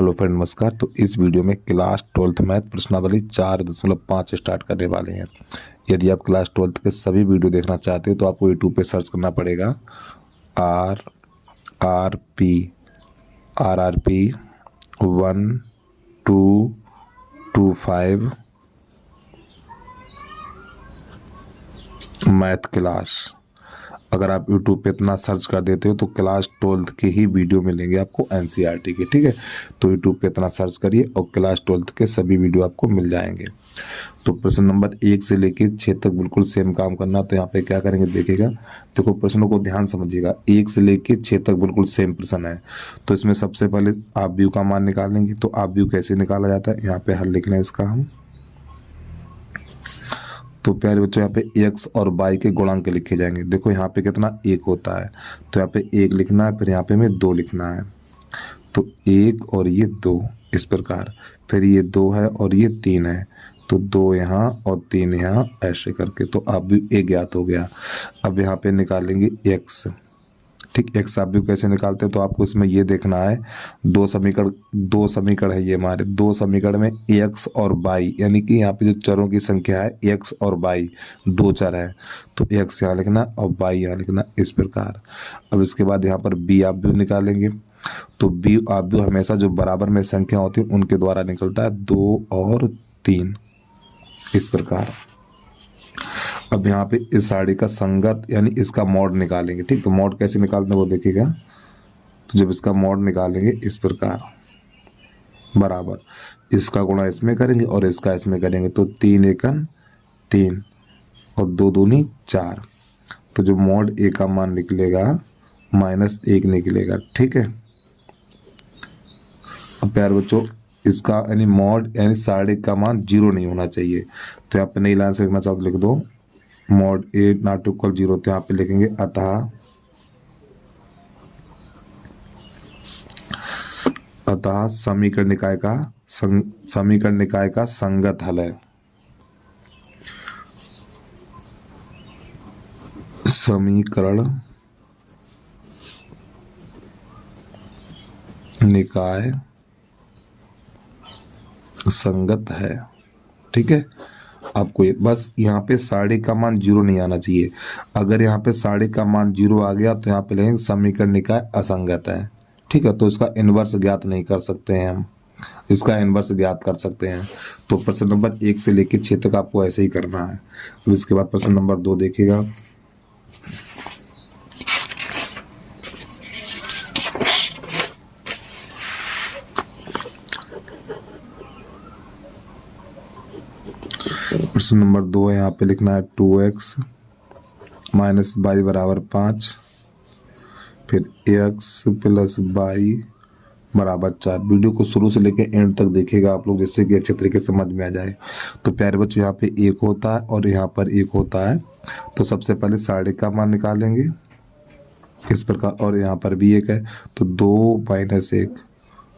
Hello friend, नमस्कार। तो इस वीडियो में क्लास 12th मैथ प्रश्नावली 4.5 स्टार्ट करने वाले हैं। यदि आप क्लास 12th के सभी वीडियो देखना चाहते हो तो आपको यूट्यूब पे सर्च करना पड़ेगा RRP 1225 मैथ क्लास। अगर आप YouTube पे इतना सर्च कर देते हो तो क्लास 12th के ही वीडियो मिलेंगे आपको NCERT के, ठीक है। तो YouTube पे इतना सर्च करिए और क्लास 12th के सभी वीडियो आपको मिल जाएंगे। तो प्रश्न नंबर 1 से लेके 6 तक बिल्कुल सेम काम करना। तो यहाँ पे क्या करेंगे देखिएगा, देखो प्रश्नों को ध्यान समझिएगा। 1 से लेके 6 तक बिल्कुल सेम प्रश्न है। तो इसमें सबसे पहले आप व्यू का मान निकालेंगे। तो आप व्यू कैसे निकाला जाता है, यहाँ पे हल लिख लें इसका हम। तो प्यारे बच्चों, यहाँ पे x और y के गुणांक लिखे जाएंगे। देखो यहाँ पे कितना 1 होता है, तो यहाँ पे 1 लिखना है, फिर यहाँ पे हमें 2 लिखना है। तो 1 और ये 2 इस प्रकार, फिर ये 2 है और ये 3 है, तो 2 यहाँ और 3 यहाँ, ऐसे करके। तो अब भी एक ज्ञात हो गया। अब यहाँ पे निकालेंगे x, ठीक। एक्स आप भी कैसे निकालते हैं, तो आपको इसमें ये देखना है, दो समीकरण है ये हमारे। दो समीकरण में एक्स और वाई, यानी कि यहाँ पे जो चरों की संख्या है एक्स और वाई, दो चर है, तो एक्स यहाँ लिखना और वाई यहाँ लिखना, इस प्रकार। अब इसके बाद यहाँ पर बी आप भी निकालेंगे। तो बी आप भी हमेशा जो बराबर में संख्या होती है उनके द्वारा निकलता है, 2 और 3, इस प्रकार। अब यहाँ पे इस साड़ी का संगत यानी इसका मॉड निकालेंगे, ठीक। तो मॉड कैसे निकालते हैं वो देखिएगा। तो जब इसका मॉड निकालेंगे इस प्रकार, बराबर इसका गुणा इसमें करेंगे और इसका इसमें करेंगे, तो 3 एकन 3 और 2 दूनी 4। तो जो मॉड ए का मान निकलेगा -1 निकलेगा, ठीक है। अब प्यारे बच्चों, इसका यानी मॉड यानी साड़ी का मान 0 नहीं होना चाहिए। तो यहाँ पे नई लाइन से लिखना चाहो तो लिख दो, मॉड ए नॉट इक्वल 0। तो यहाँ पे लिखेंगे अतः समीकरण निकाय का संगत हल है। समीकरण निकाय संगत है, ठीक है। आपको बस यहाँ पे साड़ी का मान 0 नहीं आना चाहिए। अगर यहाँ पे साड़ी का मान 0 आ गया तो यहाँ पे लेंगे समीकरण निकाय असंगत है, ठीक है। तो इसका इन्वर्स ज्ञात नहीं कर सकते हैं हम, इसका इन्वर्स ज्ञात कर सकते हैं। तो प्रश्न नंबर 1 से लेकर 6 तक आपको ऐसे ही करना है। अब इसके बाद प्रश्न नंबर 2 देखिएगा। प्रश्न नंबर 2 है, यहाँ पे लिखना है 2x - y बराबर 5, फिर x + y बराबर 4। वीडियो को शुरू से लेकर एंड तक देखिएगा आप लोग, जिससे कि अच्छे तरीके से समझ में आ जाए। तो प्यारे बच्चों, यहाँ पे 1 होता है और यहाँ पर 1 होता है। तो सबसे पहले साढ़े का मान निकालेंगे इस प्रकार, और यहाँ पर भी 1 है, तो 2 - 1,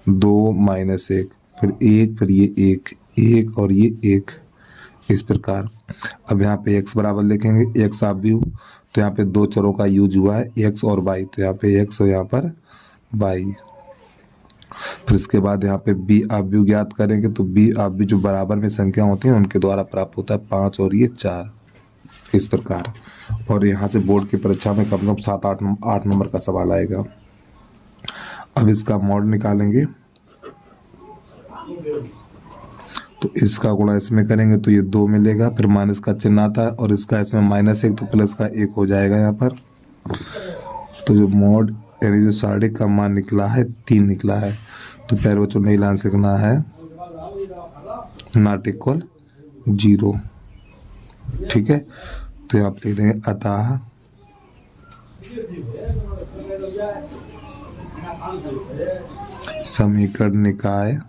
2 - 1, फिर 1, फिर ये 1 और ये 1, इस प्रकार। अब यहाँ पे x बराबर लिखेंगे, x आप भी, तो यहाँ पे दो चरों का यूज हुआ है x और y, तो यहाँ पे x और यहाँ पर y। फिर इसके बाद यहाँ पे b आप भी ज्ञात करेंगे। तो b आप भी जो बराबर में संख्या होती है उनके द्वारा प्राप्त होता है 5 और ये 4, इस प्रकार। और यहाँ से बोर्ड की परीक्षा में कम से कम 7-8 नंबर का सवाल आएगा। अब इसका मॉड निकालेंगे। तो इसका गुणा इसमें करेंगे तो ये 2 मिलेगा, फिर माइनस का चिन्ह आता है और इसका इसमें -1, तो प्लस का 1 हो जाएगा यहाँ पर। तो जो मॉड यानी जो साढ़े का मान निकला है 3 निकला है। तो प्यारे बच्चों, नई लाइन से लिखना है नॉट इक्वल 0, ठीक है। तो यहाँ पे लिख देंगे अतः समीकरण निकाय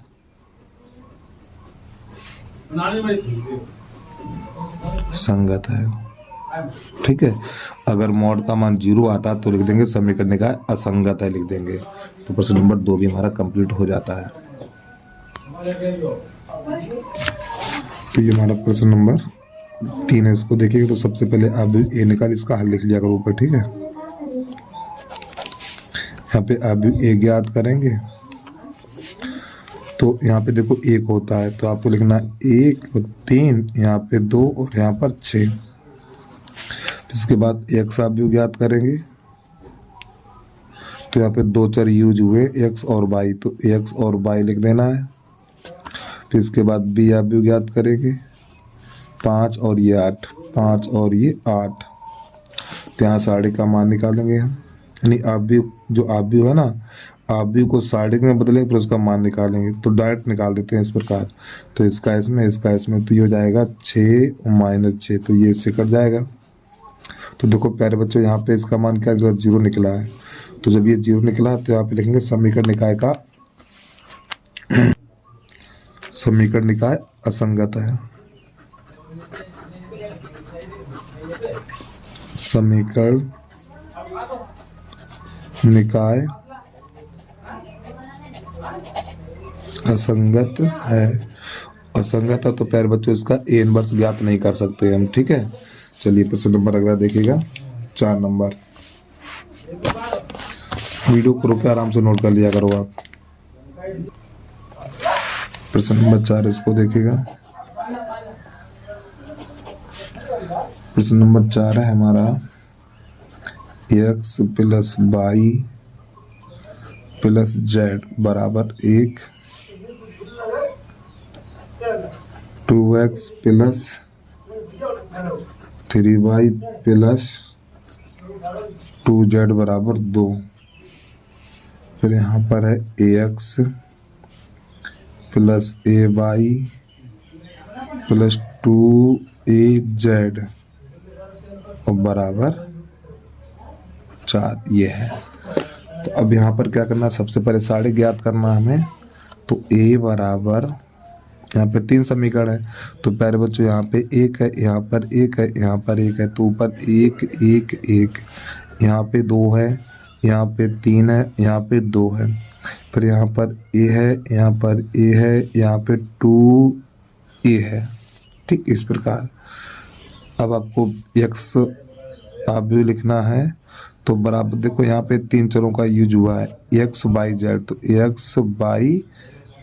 संगत है, ठीक है। अगर मॉड का मान 0 आता तो लिख देंगे समीकरण निकाय असंगत है, लिख देंगे। तो प्रश्न नंबर 2 भी हमारा कंप्लीट हो जाता है। तो ये हमारा प्रश्न नंबर 3 है। इसको देखिए, तो सबसे पहले आप ए निकाल, इसका हल लिख लिया करो ऊपर, ठीक है। यहाँ पे आप ए ज्ञात करेंगे तो यहाँ पे देखो 1 होता है, तो आपको लिखना 1 और 3, यहाँ पे 2 और यहाँ पर 6। इसके बाद x आप भी ज्ञात करेंगे, तो यहाँ पे 2 चर यूज हुए x और y, तो x और y लिख देना है। फिर इसके बाद b आप भी ज्ञात करेंगे, 5 और ये 8, 5 और ये 8। तो यहाँ साढ़े का मान निकालेंगे हम, यानी आप भी जो आप भी है ना, आप भी को साढ़े में बदलेंगे फिर उसका मान निकालेंगे, तो डायरेक्ट निकाल देते हैं इस प्रकार। तो इसका इसमें तो ये हो जाएगा 6 माइनस 6, तो ये इससे कट जाएगा। तो देखो प्यारे बच्चों, यहाँ पे इसका मान क्या 0 निकला है। तो जब ये 0 निकला तो यहाँ पे लिखेंगे समीकरण निकाय का समीकरण निकाय असंगत है। समीकरण निकाय असंगत है। असंगत है तो प्यारे बच्चों इसका a इनवर्स ज्ञात नहीं कर सकते हम, ठीक है। चलिए प्रश्न नंबर अगला देखिएगा, 4 नंबर। वीडियो को रोके आराम से नोट कर लिया करो आप। प्रश्न नंबर 4 इसको देखिएगा। प्रश्न नंबर 4 है हमारा x plus Y plus Z बराबर 1, 2x plus 3y plus 2z बराबर 2। फिर यहाँ पर है ax plus ay plus 2az और बराबर 4, ये है। तो अब यहाँ पर क्या करना है, सबसे पहले साढ़े ज्ञात करना है हमें। तो a बराबर, यहाँ पे 3 समीकरण है, तो प्यारे बच्चों यहाँ पे 1 है, यहाँ पर 1 है, यहाँ पर 1 है, तो ऊपर 1 1 1, यहाँ पे 2 है, यहाँ पे 3 है, यहाँ पे 2 है। फिर यहाँ पर a है, यहाँ पर a है, यहाँ पे 2a है, ठीक। इस प्रकार अब आपको x आप भी लिखना है, तो बराबर देखो यहाँ पे 3 चरों का यूज हुआ है, x y z, तो x y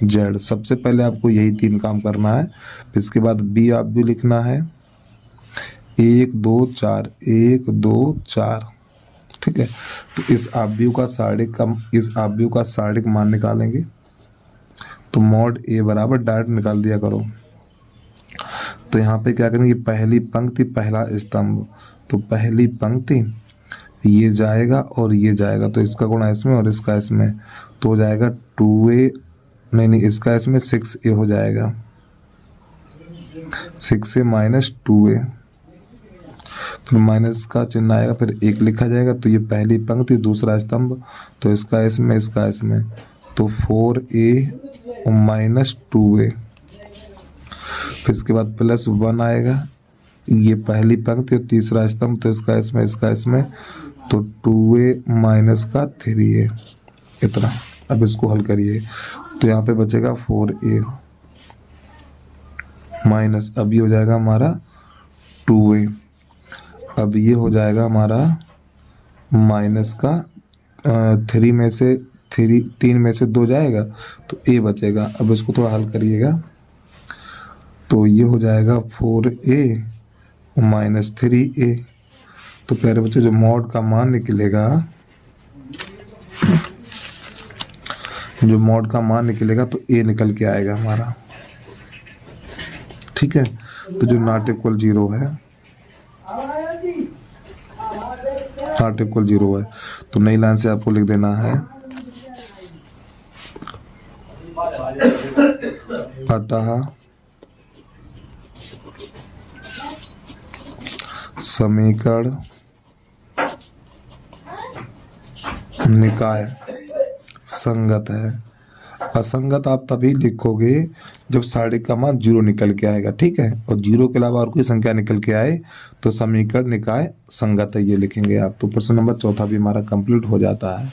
z। सबसे पहले आपको यही 3 काम करना है। इसके बाद b आप भी लिखना है, 1 2 4, 1 2 4, ठीक है। तो इस आव्यूह का सारणिक मान निकालेंगे, तो मॉड a बराबर डायरेक्ट निकाल दिया करो। तो यहाँ पे क्या करेंगे, पहली पंक्ति पहला स्तंभ, तो पहली पंक्ति ये जाएगा और ये जाएगा, तो इसका गुणा इसमें और इसका इसमें, तो हो जाएगा 2a, नहीं इसका इसमें 6a हो जाएगा, 6a माइनस 2a। फिर माइनस का चिन्ह आएगा, फिर 1 लिखा जाएगा, तो ये पहली पंक्ति दूसरा स्तंभ, तो इसका इसमें इसका इसमें, तो 4a और माइनस 2a। फिर इसके बाद प्लस 1 आएगा, ये पहली पंक्ति और तीसरा स्तंभ, तो इसका इसमें, तो 2a माइनस का 3a, इतना। अब इसको हल करिए, तो यहाँ पे बचेगा 4a माइनस, अब ये हो जाएगा हमारा 2a, अब ये हो जाएगा हमारा माइनस का 3 में से 2 जाएगा, तो a बचेगा। अब इसको थोड़ा हल करिएगा, तो ये हो जाएगा 4a माइनस 3a। तो प्यारे बच्चों जो मॉड का मान निकलेगा, तो a निकल के आएगा हमारा, ठीक है। तो जो नॉट इक्वल 0 है, नॉट इक्वल 0 है, तो नई लाइन से आपको लिख देना है, अतः समीकरण निकाय संगत है। असंगत आप तभी लिखोगे जब सारणिक का मान 0 निकल के आएगा, ठीक है। और 0 के अलावा और कोई संख्या निकल के आए तो समीकरण निकाय संगत है, ये लिखेंगे आप। तो प्रश्न नंबर 4 भी हमारा कंप्लीट हो जाता है।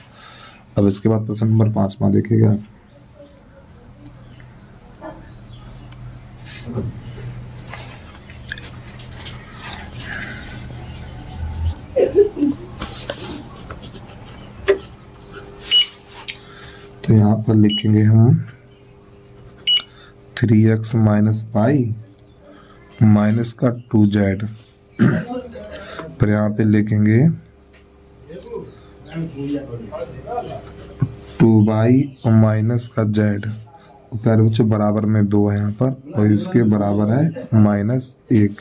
अब इसके बाद प्रश्न नंबर 5 देखिएगा आप। तो यहाँ पर लिखेंगे हम 3x माइनस वाई माइनस का 2z, फिर यहाँ पे लिखेंगे 2y और माइनस का z, प्यारे बच्चों बराबर में 2 है यहाँ पर और इसके बराबर है -1।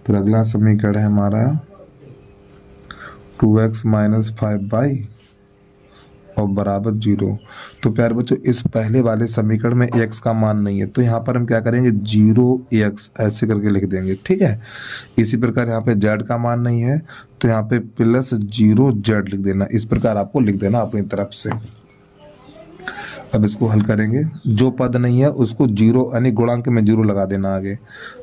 फिर अगला समीकरण है हमारा 2x माइनस 5y और बराबर 0। तो प्यारे बच्चों इस पहले वाले समीकरण में x का मान नहीं है, तो यहाँ पर हम क्या करेंगे 0x ऐसे करके लिख देंगे, ठीक है। इसी प्रकार यहाँ पे z का मान नहीं है, तो यहाँ पे +0z लिख देना। इस प्रकार आपको लिख देना अपनी तरफ से। अब इसको हल करेंगे, जो पद नहीं है उसको 0 यानी गुणांक में 0 लगा देना आगे।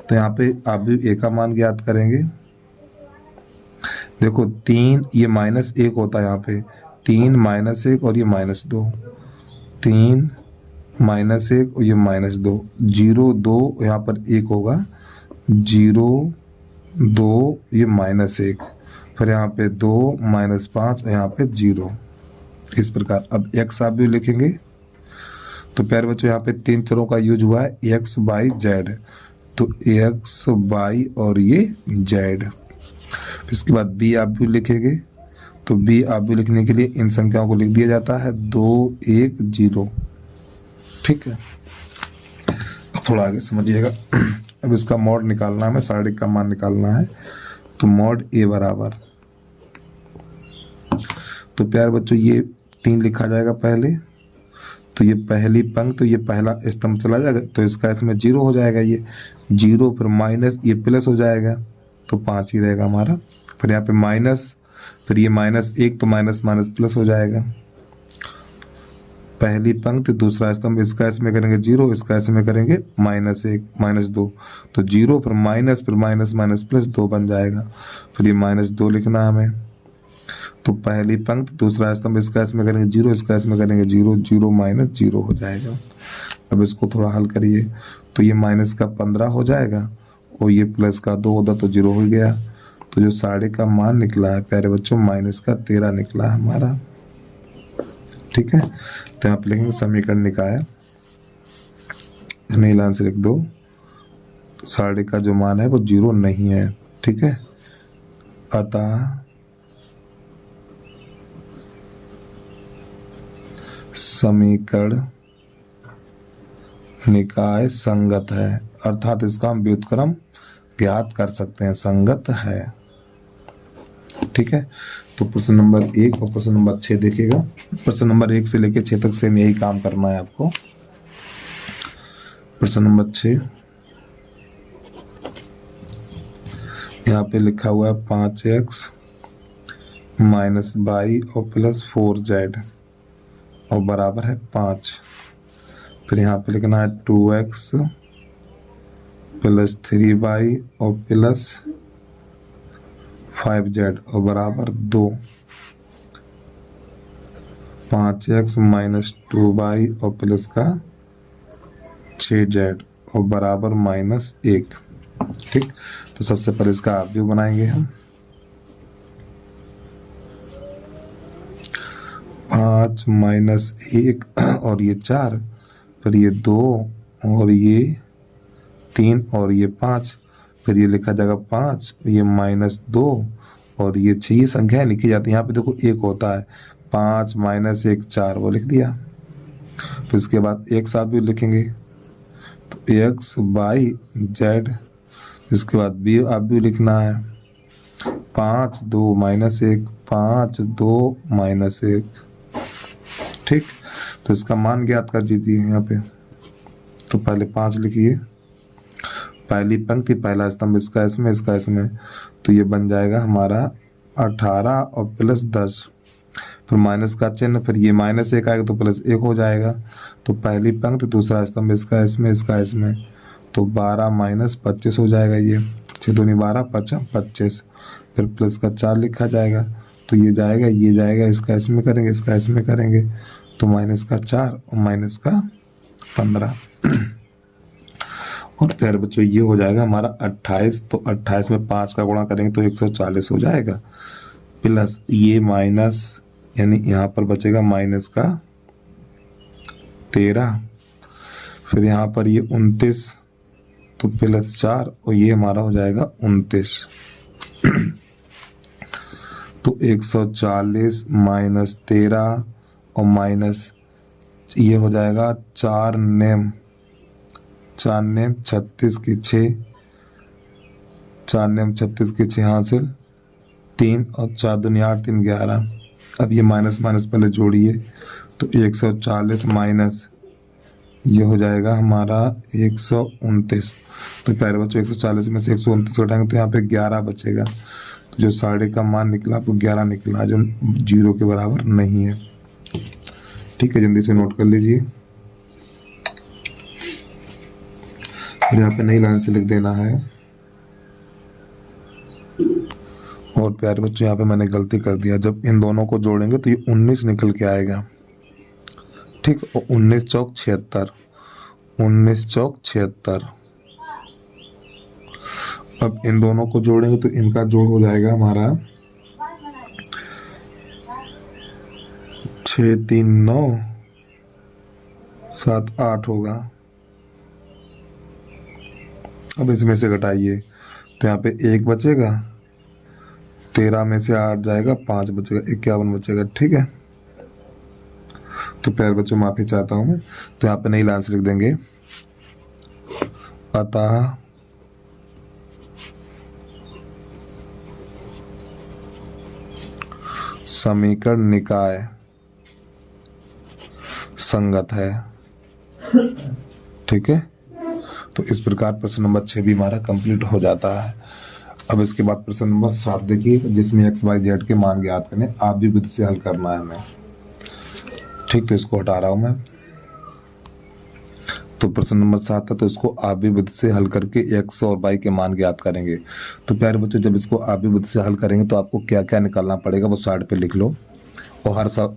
तो यहाँ पे आप भी a का मान ज्ञात करेंगे। देखो 3 ये -1 होता है, यहाँ पे 3 -1 और ये -2, 3 -1 और ये -2, 0 2 यहाँ पर 1 होगा, 0 2 ये -1, फिर यहाँ पे 2 -5 और यहाँ पे 0। इस प्रकार अब x आप भी लिखेंगे। तो प्यारे बच्चों यहाँ पे 3 चरों का यूज हुआ है x y z, तो x y और ये z। इसके बाद b आप भी लिखेंगे, तो b आप भी लिखने के लिए इन संख्याओं को लिख दिया जाता है 2 1 0, ठीक है। थोड़ा आगे समझिएगा। अब इसका मॉड निकालना है, हमें सारणिक का मान निकालना है। तो मॉड a बराबर, तो प्यारे बच्चों ये 3 लिखा जाएगा पहले, तो ये पहली पंक्ति, तो ये पहला स्तंभ चला जाएगा, तो इसका इसमें 0 हो जाएगा, ये 0, फिर माइनस, ये प्लस हो जाएगा, तो 5 ही रहेगा हमारा। फिर यहाँ पे माइनस, फिर ये -1, तो माइनस माइनस प्लस हो जाएगा। पहली पंक्ति दूसरा स्तंभ, इसका इसमें करेंगे 0, इसका इसमें करेंगे -1 -2, तो 0 फिर माइनस, फिर माइनस माइनस प्लस 2 बन जाएगा। फिर ये -2 लिखना है हमें। तो पहली पंक्ति दूसरा स्तंभ, इसका इसमें करेंगे 0, इसका इसमें करेंगे 0, 0 -0 हो जाएगा। अब इसको थोड़ा हल करिए, तो ये माइनस का 15 हो जाएगा और ये प्लस का 2 होता तो 0 हो गया। तो जो सारणिक का मान निकला है प्यारे बच्चों -13 निकला है हमारा, ठीक है। तो यहाँ पे लिखेंगे समीकरण निकाय, नहीं लाइन से लिख दो, सारणिक का जो मान है वो 0 नहीं है, ठीक है। अतः समीकरण निकाय संगत है, अर्थात इसका हम व्युत्क्रम ज्ञात कर सकते हैं, संगत है, ठीक है। तो प्रश्न नंबर 1 और प्रश्न नंबर 6 देखिएगा। प्रश्न नंबर 1 से लेकर 6 तक सेम यही काम करना है आपको। प्रश्न नंबर 6, यहाँ पे लिखा हुआ है 5x माइनस y और प्लस 4z और बराबर है 5। फिर यहाँ पे लिखना है 2x प्लस 3y और प्लस 5z और बराबर 2, 5x माइनस 2y और प्लस का 6z और बराबर -1, ठीक। तो सबसे पहले इसका आव्यूह बनाएंगे हम। 5 माइनस 1 और ये 4, फिर ये 2 और ये 3 और ये 5, फिर ये लिखा जाएगा 5, ये -2 और ये 6, ये संख्याएं लिखी जाती है। यहाँ पे देखो 1 होता है, 5 माइनस 1 4, वो लिख दिया। फिर इसके बाद x आप भी लिखेंगे, तो x y z। इसके बाद b आप भी लिखना है, 5 2 -1, 5 2 -1, ठीक। तो इसका मान ज्ञात कर दीजिए यहाँ पे। तो पहले 5 लिखिए, पहली पंक्ति पहला स्तंभ, इसका इसमें, इसका इसमें, तो ये बन जाएगा हमारा 18 और प्लस 10, फिर माइनस का चिन्ह, फिर ये -1 आएगा तो +1 हो जाएगा। तो पहली पंक्ति दूसरा स्तंभ, इसका इसमें, इसका इसमें, तो 12 माइनस 25 हो जाएगा। ये 6 दूनी 12 5 25, फिर प्लस का 4 लिखा जाएगा, तो ये जाएगा, ये जाएगा, इसका इसमें करेंगे, इसका इसमें करेंगे, तो माइनस का 4 और माइनस का 15 और प्यारे बच्चों ये हो जाएगा हमारा 28। तो 28 में 5 का गुणा करेंगे तो 140 हो जाएगा, प्लस ये माइनस, यानी यहाँ पर बचेगा माइनस का 13, फिर यहाँ पर ये 29 तो +4 और ये हमारा हो जाएगा 29। तो 140 माइनस 13 और माइनस ये हो जाएगा 4 नेम 36 की 6, 4 नेम 36 की 6 हासिल 3 और 4 दूनी 8 3 11। अब ये माइनस माइनस पहले जोड़िए तो 140 माइनस ये हो जाएगा हमारा 129। तो प्यारे बच्चों 140 में से 129 घटाएंगे तो यहाँ पे 11 बचेगा। तो जो साढ़े का मान निकला आपको 11 निकला, जो 0 के बराबर नहीं है। ठीक है, जल्दी से नोट कर लीजिए। फिर यहाँ पे नई लाइन से लिख देना है। और प्यारे बच्चों यहाँ पे मैंने गलती कर दिया, जब इन दोनों को जोड़ेंगे तो ये 19 निकल के आएगा। ठीक, और 19 चौक 76, 19 चौक 76। अब इन दोनों को जोड़ेंगे तो इनका जोड़ हो जाएगा हमारा 6 3 9 7 8 होगा। अब इसमें से घटाइए तो यहाँ पे 1 बचेगा, 13 में से 8 जाएगा, 5 बचेगा, 51 बचेगा। ठीक है, तो प्यारे बच्चों माफी चाहता हूं मैं। तो यहाँ पे नई लाइन से लिख देंगे, अतः समीकरण निकाय संगत है। ठीक है, तो इस प्रकार प्रश्न नंबर 6 भी हमारा कंप्लीट हो जाता है। अब इसके बाद प्रश्न नंबर 7 देखिए, जिसमें x y z के मान ज्ञात करने, आप भी विधि से हल करना है हमें। ठीक, तो इसको हटा रहा हूं मैं। तो प्रश्न नंबर 7 है, तो इसको आप भी विधि से हल करके x और y के मान ज्ञात करेंगे। तो प्यारे बच्चों जब इसको आप भी विधि से हल करेंगे तो आपको क्या क्या निकालना पड़ेगा वो साइड पे लिख लो, और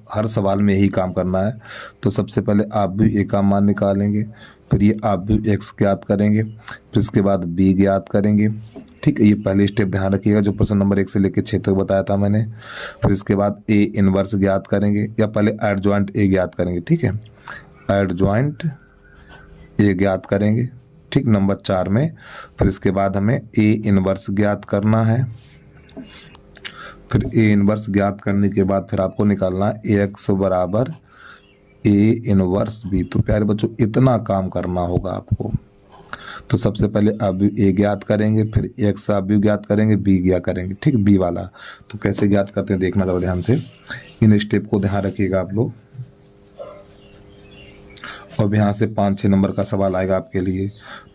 हर सवाल में यही काम करना है। तो सबसे पहले आप भी a का मान निकालेंगे, फिर ये आप भी x ज्ञात करेंगे, फिर इसके बाद b ज्ञात करेंगे। ठीक है, ये पहले स्टेप ध्यान रखिएगा जो प्रश्न नंबर 1 से लेकर 6 तक बताया था मैंने। फिर इसके बाद a इनवर्स ज्ञात करेंगे, या पहले एडजॉइंट a ज्ञात करेंगे। ठीक है, एडजॉइंट a ज्ञात करेंगे। ठीक, नंबर 4 में। फिर इसके बाद हमें a इनवर्स ज्ञात करना है। फिर a इनवर्स ज्ञात करने के बाद फिर आपको निकालना है ax बराबर a इनवर्स b। तो प्यारे बच्चों इतना काम करना होगा आपको। तो सबसे पहले आप a ज्ञात करेंगे, फिर x आप भी ज्ञात करेंगे, b ज्ञात करेंगे। ठीक, b वाला तो कैसे ज्ञात करते हैं देखना जरा ध्यान से, इन स्टेप को ध्यान रखिएगा आप लोग। अब यहाँ से 5-6 नंबर का सवाल आएगा आपके लिए।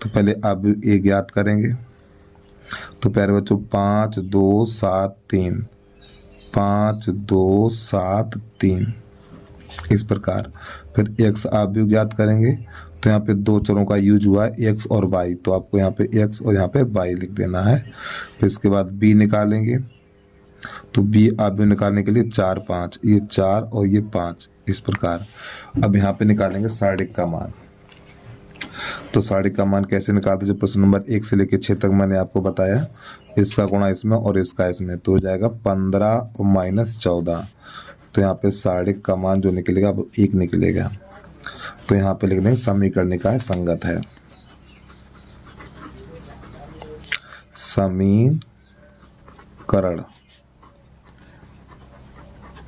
तो पहले आप a ज्ञात करेंगे, तो प्यारे बच्चों 5 2 7 3, 5 2 7 3 इस प्रकार। फिर x आप भी ज्ञात करेंगे, तो यहाँ पे 2 चरों का यूज हुआ है x और y, तो आपको यहाँ पे x और यहाँ पे y लिख देना है। फिर इसके बाद b निकालेंगे, तो b आप भी निकालने के लिए 4 5, ये 4 और ये 5 इस प्रकार। अब यहाँ पे निकालेंगे साढ़िक का मान। तो साढ़िक का मान कैसे निकालते, जो प्रश्न नंबर 1 से लेकर 6 तक मैंने आपको बताया, इसका गुणा इसमें और इसका इसमें, तो हो जाएगा 15 और माइनस 14। तो यहाँ पे साढ़िक का मान जो निकलेगा वो 1 निकलेगा। तो यहाँ पे लिख देंगे समीकरण निकाय संगत है। समीकरण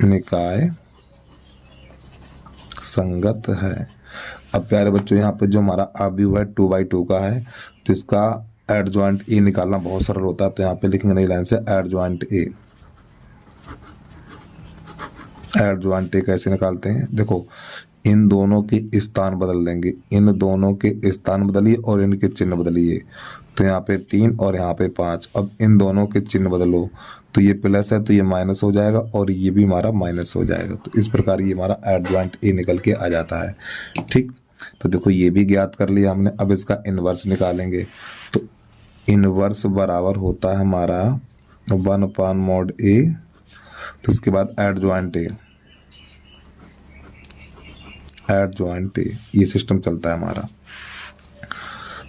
निकाय संगत है। अब प्यारे बच्चों यहाँ पे जो हमारा अवयव है 2/2 का है, तो इसका एडजॉइंट ए निकालना बहुत सरल होता है। तो यहाँ पे लिखेंगे नई लाइन से एडजॉइंट ए। एडजॉइंट ए कैसे निकालते हैं, देखो इन दोनों के स्थान बदल देंगे, इन दोनों के स्थान बदलिए और इनके चिन्ह बदलिए। तो यहाँ पे 3 और यहाँ पे 5। अब इन दोनों के चिन्ह बदलो, तो ये प्लस है तो ये माइनस हो जाएगा और ये भी हमारा माइनस हो जाएगा। तो इस प्रकार ये हमारा एडजॉइंट ए निकल के आ जाता है। ठीक, तो देखो ये भी ज्ञात कर लिया हमने। अब इसका इनवर्स निकालेंगे, तो इनवर्स बराबर होता है हमारा 1/mod a। तो इसके बाद एडजॉइंट ए, एडजॉइंट ए, ये सिस्टम चलता है हमारा।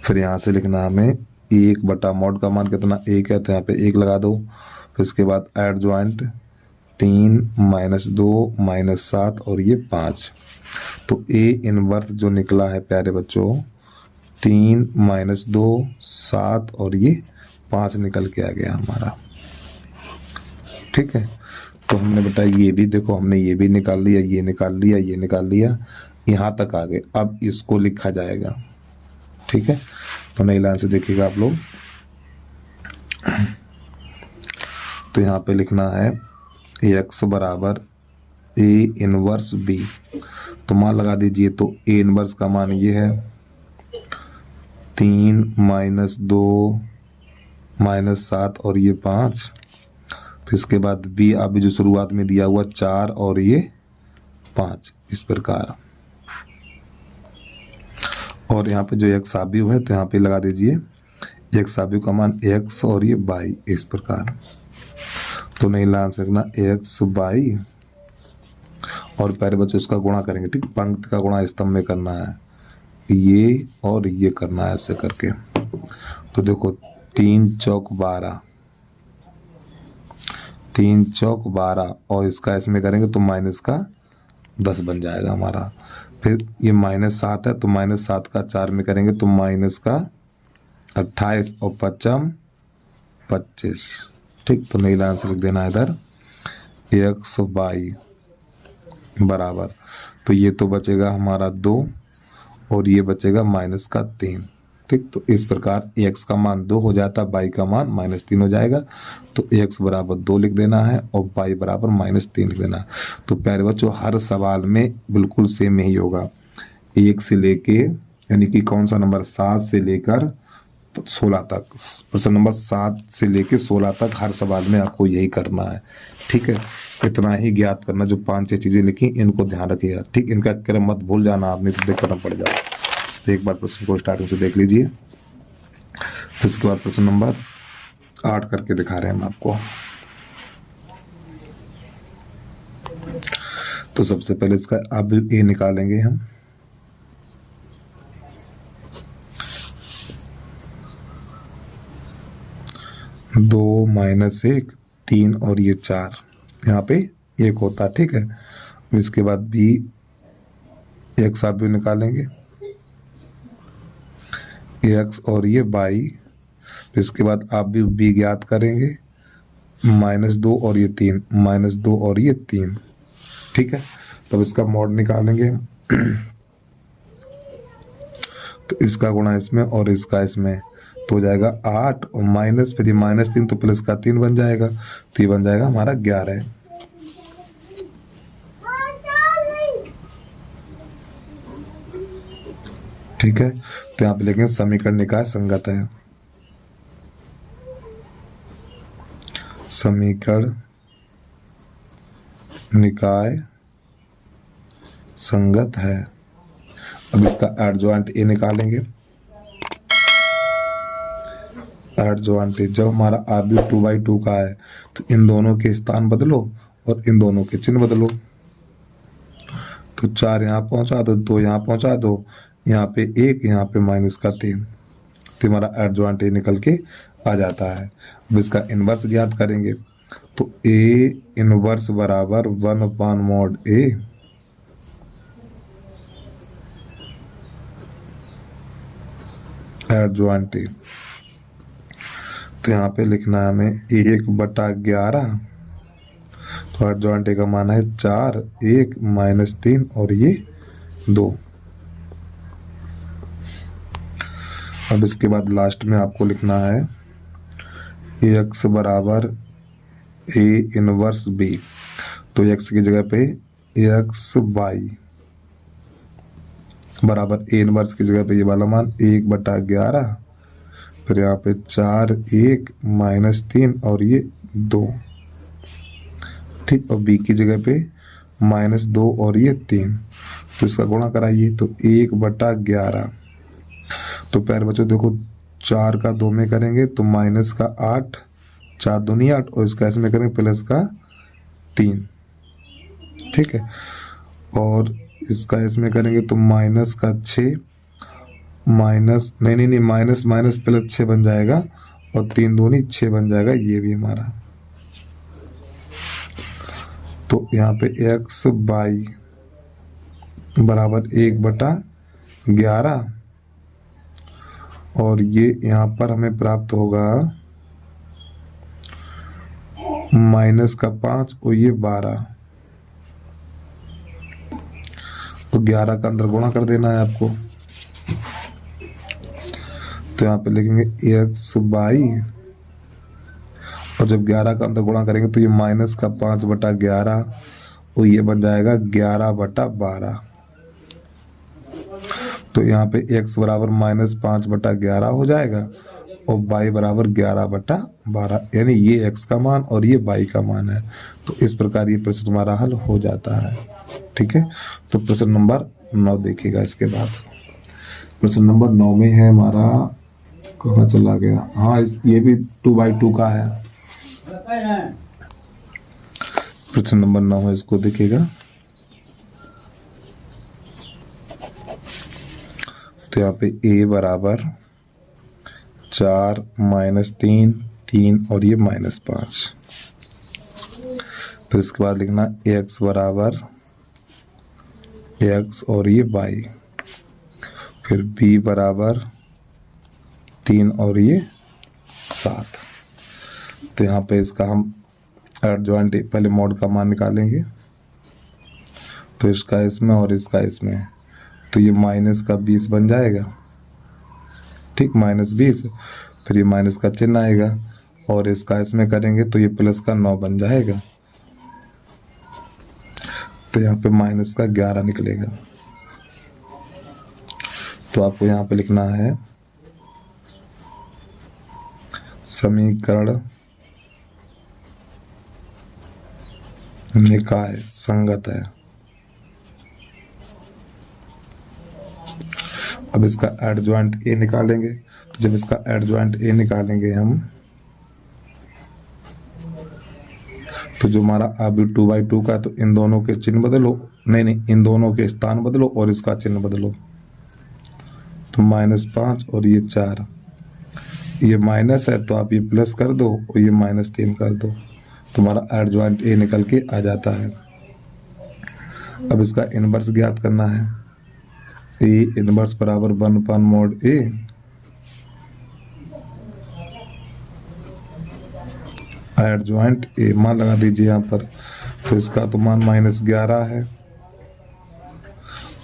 फिर यहाँ से लिखना हमें 1/mod का मान कितना 1 है, तो यहाँ पे 1 लगा दो। फिर इसके बाद एडजॉइंट 3 -2 -7 और ये 5। तो ए इनवर्स जो निकला है प्यारे बच्चों 3 -2 7 और ये 5 निकल के आ गया हमारा। ठीक है, तो हमने बेटा ये भी देखो, हमने ये भी निकाल लिया, ये निकाल लिया, ये निकाल लिया, यहाँ तक आ गए। अब इसको लिखा जाएगा। ठीक है, तो नई लाइन से देखिएगा आप लोग। तो यहाँ पे लिखना है x बराबर ए इनवर्स बी। तो मान लगा दीजिए। तो ए इनवर्स का मान ये है 3 -2 -7 और ये 5। फिर इसके बाद बी अभी जो शुरुआत में दिया हुआ 4 और ये 5 इस प्रकार। और यहाँ पे जो x आव्यूह है तो यहाँ पे लगा दीजिए x आव्यूह का मान x और ये y इस प्रकार। तो नहीं ला सकना x y और प्यारे बच्चों इसका गुणा करेंगे। ठीक, पंक्ति का गुणा स्तंभ में करना है, ये और ये करना है ऐसे करके। तो देखो 3 चौक 12, 3 चौक 12 और इसका इसमें करेंगे तो माइनस का 10 बन जाएगा हमारा। फिर ये -7 है तो -7 का 4 में करेंगे तो माइनस का 28 और 5 25। ठीक, तो नई लाइन से लिख देना है इधर x y बराबर। तो ये तो बचेगा हमारा 2 और ये बचेगा माइनस का 3। ठीक, तो इस प्रकार x का मान 2 हो जाता है, y का मान -3 हो जाएगा। तो x बराबर 2 लिख देना है और y बराबर -3 लिख देना है। तो प्यारे बच्चों हर सवाल में बिल्कुल सेम ही होगा। 1 से लेके यानी कि कौन सा नंबर 7 से लेकर 16 तक, प्रश्न नंबर 7 से लेके 16 तक हर सवाल में आपको यही करना है। ठीक है, इतना ही ज्ञात करना। जो 5-6 चीज़ें लिखी इनको ध्यान रखिएगा। ठीक, इनका क्रम मत भूल जाना आप, नहीं तो दिक्कत पड़ जाए। तो एक बार प्रश्न को स्टार्टिंग से देख लीजिए, फिर उसके बाद प्रश्न नंबर 8 करके दिखा रहे हैं हम आपको। तो सबसे पहले इसका अब ए निकालेंगे हम। दो -1 3 और ये 4 यहाँ पे 1 होता। ठीक है, इसके बाद बी x आप भी निकालेंगे x और ये y। इसके बाद आप भी b ज्ञात करेंगे -2 और ये 3, -2 और ये 3। ठीक है, तब इसका मॉड निकालेंगे। तो इसका गुणा इसमें और इसका इसमें तो हो जाएगा 8 और माइनस फिर ये -3 तो प्लस का 3 बन जाएगा। तो ये बन जाएगा हमारा 11। ठीक है, तो यहाँ पे लिखेंगे समीकरण निकाय संगत है। समीकरण निकाय संगत है। अब इसका एडजॉइंट ए निकालेंगे। एडजॉइंट ए जब हमारा आव्यूह 2/2 का है तो इन दोनों के स्थान बदलो और इन दोनों के चिन्ह बदलो। तो 4 यहाँ पहुंचा दो, 2 यहाँ पहुंचा दो, यहाँ पे 1, यहाँ पे -3। तो हमारा एडजॉइंट ए निकल के आ जाता है। अब इसका इन्वर्स ज्ञात करेंगे। तो ए इनवर्स बराबर 1/mod a। एडजॉइंट ए तो यहाँ पे लिखना है हमें 1/11। तो एडजॉइंट ए का मान है 4, 1 -3 और ये 2। अब इसके बाद लास्ट में आपको लिखना है x बराबर ए इनवर्स बी। तो x की जगह पे x y बराबर ए इनवर्स की जगह पे ये वाला मान 1/11, फिर यहाँ पे 4, 1 -3 और ये 2। ठीक, और b की जगह पे -2 और ये 3। तो इसका गुणा कराइए तो 1/11। तो प्यारे बच्चों देखो 4 का 2 में करेंगे तो -8, 4 दूनी 8 और इसका इसमें करेंगे प्लस का 3। ठीक है, और इसका इसमें करेंगे तो -6 नहीं माइनस प्लस 6 बन जाएगा और 3 दूनी 6 बन जाएगा। ये भी हमारा तो यहाँ पे एक्स बाई बराबर 1/11 और ये यहाँ पर हमें प्राप्त होगा -5 और ये 12, तो 11 का अंदर गुणा कर देना है आपको। तो यहाँ पे लिखेंगे एक्स बाई और जब 11 का अंदर गुणा करेंगे तो ये -5/11 और ये बन जाएगा 11/12। तो यहाँ पे x बराबर -5/11 हो जाएगा और y बराबर 11/12, यानी ये x का मान और ये y का मान है। तो इस प्रकार ये प्रश्न तुम्हारा हल हो जाता है। ठीक है, तो प्रश्न नंबर 9 देखिएगा। इसके बाद प्रश्न नंबर 9 में है हमारा, कहाँ चला गया, हाँ ये भी 2/2 का है। प्रश्न नंबर 9 है, इसको देखिएगा। तो यहाँ पे a बराबर 4 -3 3 और ये -5। फिर इसके बाद लिखना x बराबर x और ये y। फिर b बराबर 3 और ये 7। तो यहाँ पे इसका हम एडजॉइंट पहले मॉड का मान निकालेंगे। तो इसका इसमें और इसका इसमें, तो ये -20 बन जाएगा। ठीक, -20, फिर ये माइनस का चिन्ह आएगा और इसका इसमें करेंगे तो ये +9 बन जाएगा। तो यहाँ पे -11 निकलेगा। तो आपको यहाँ पे लिखना है समीकरण निकाय संगत है। अब इसका एडजॉइंट a निकालेंगे। तो जब इसका एडजॉइंट a निकालेंगे हम, तो जो हमारा अभी 2/2 का, तो इन दोनों के चिन्ह बदलो, नहीं इन दोनों के स्थान बदलो और इसका चिन्ह बदलो। तो -5 और ये 4, ये माइनस है तो आप ये प्लस कर दो और ये -3 कर दो, तुम्हारा एडजॉइंट a निकल के आ जाता है। अब इसका इनवर्स ज्ञात करना है। a इनवर्स बराबर 1/mod a। एडजॉइंट a मान लगा दीजिए यहाँ पर। तो इसका तो मान -11 है,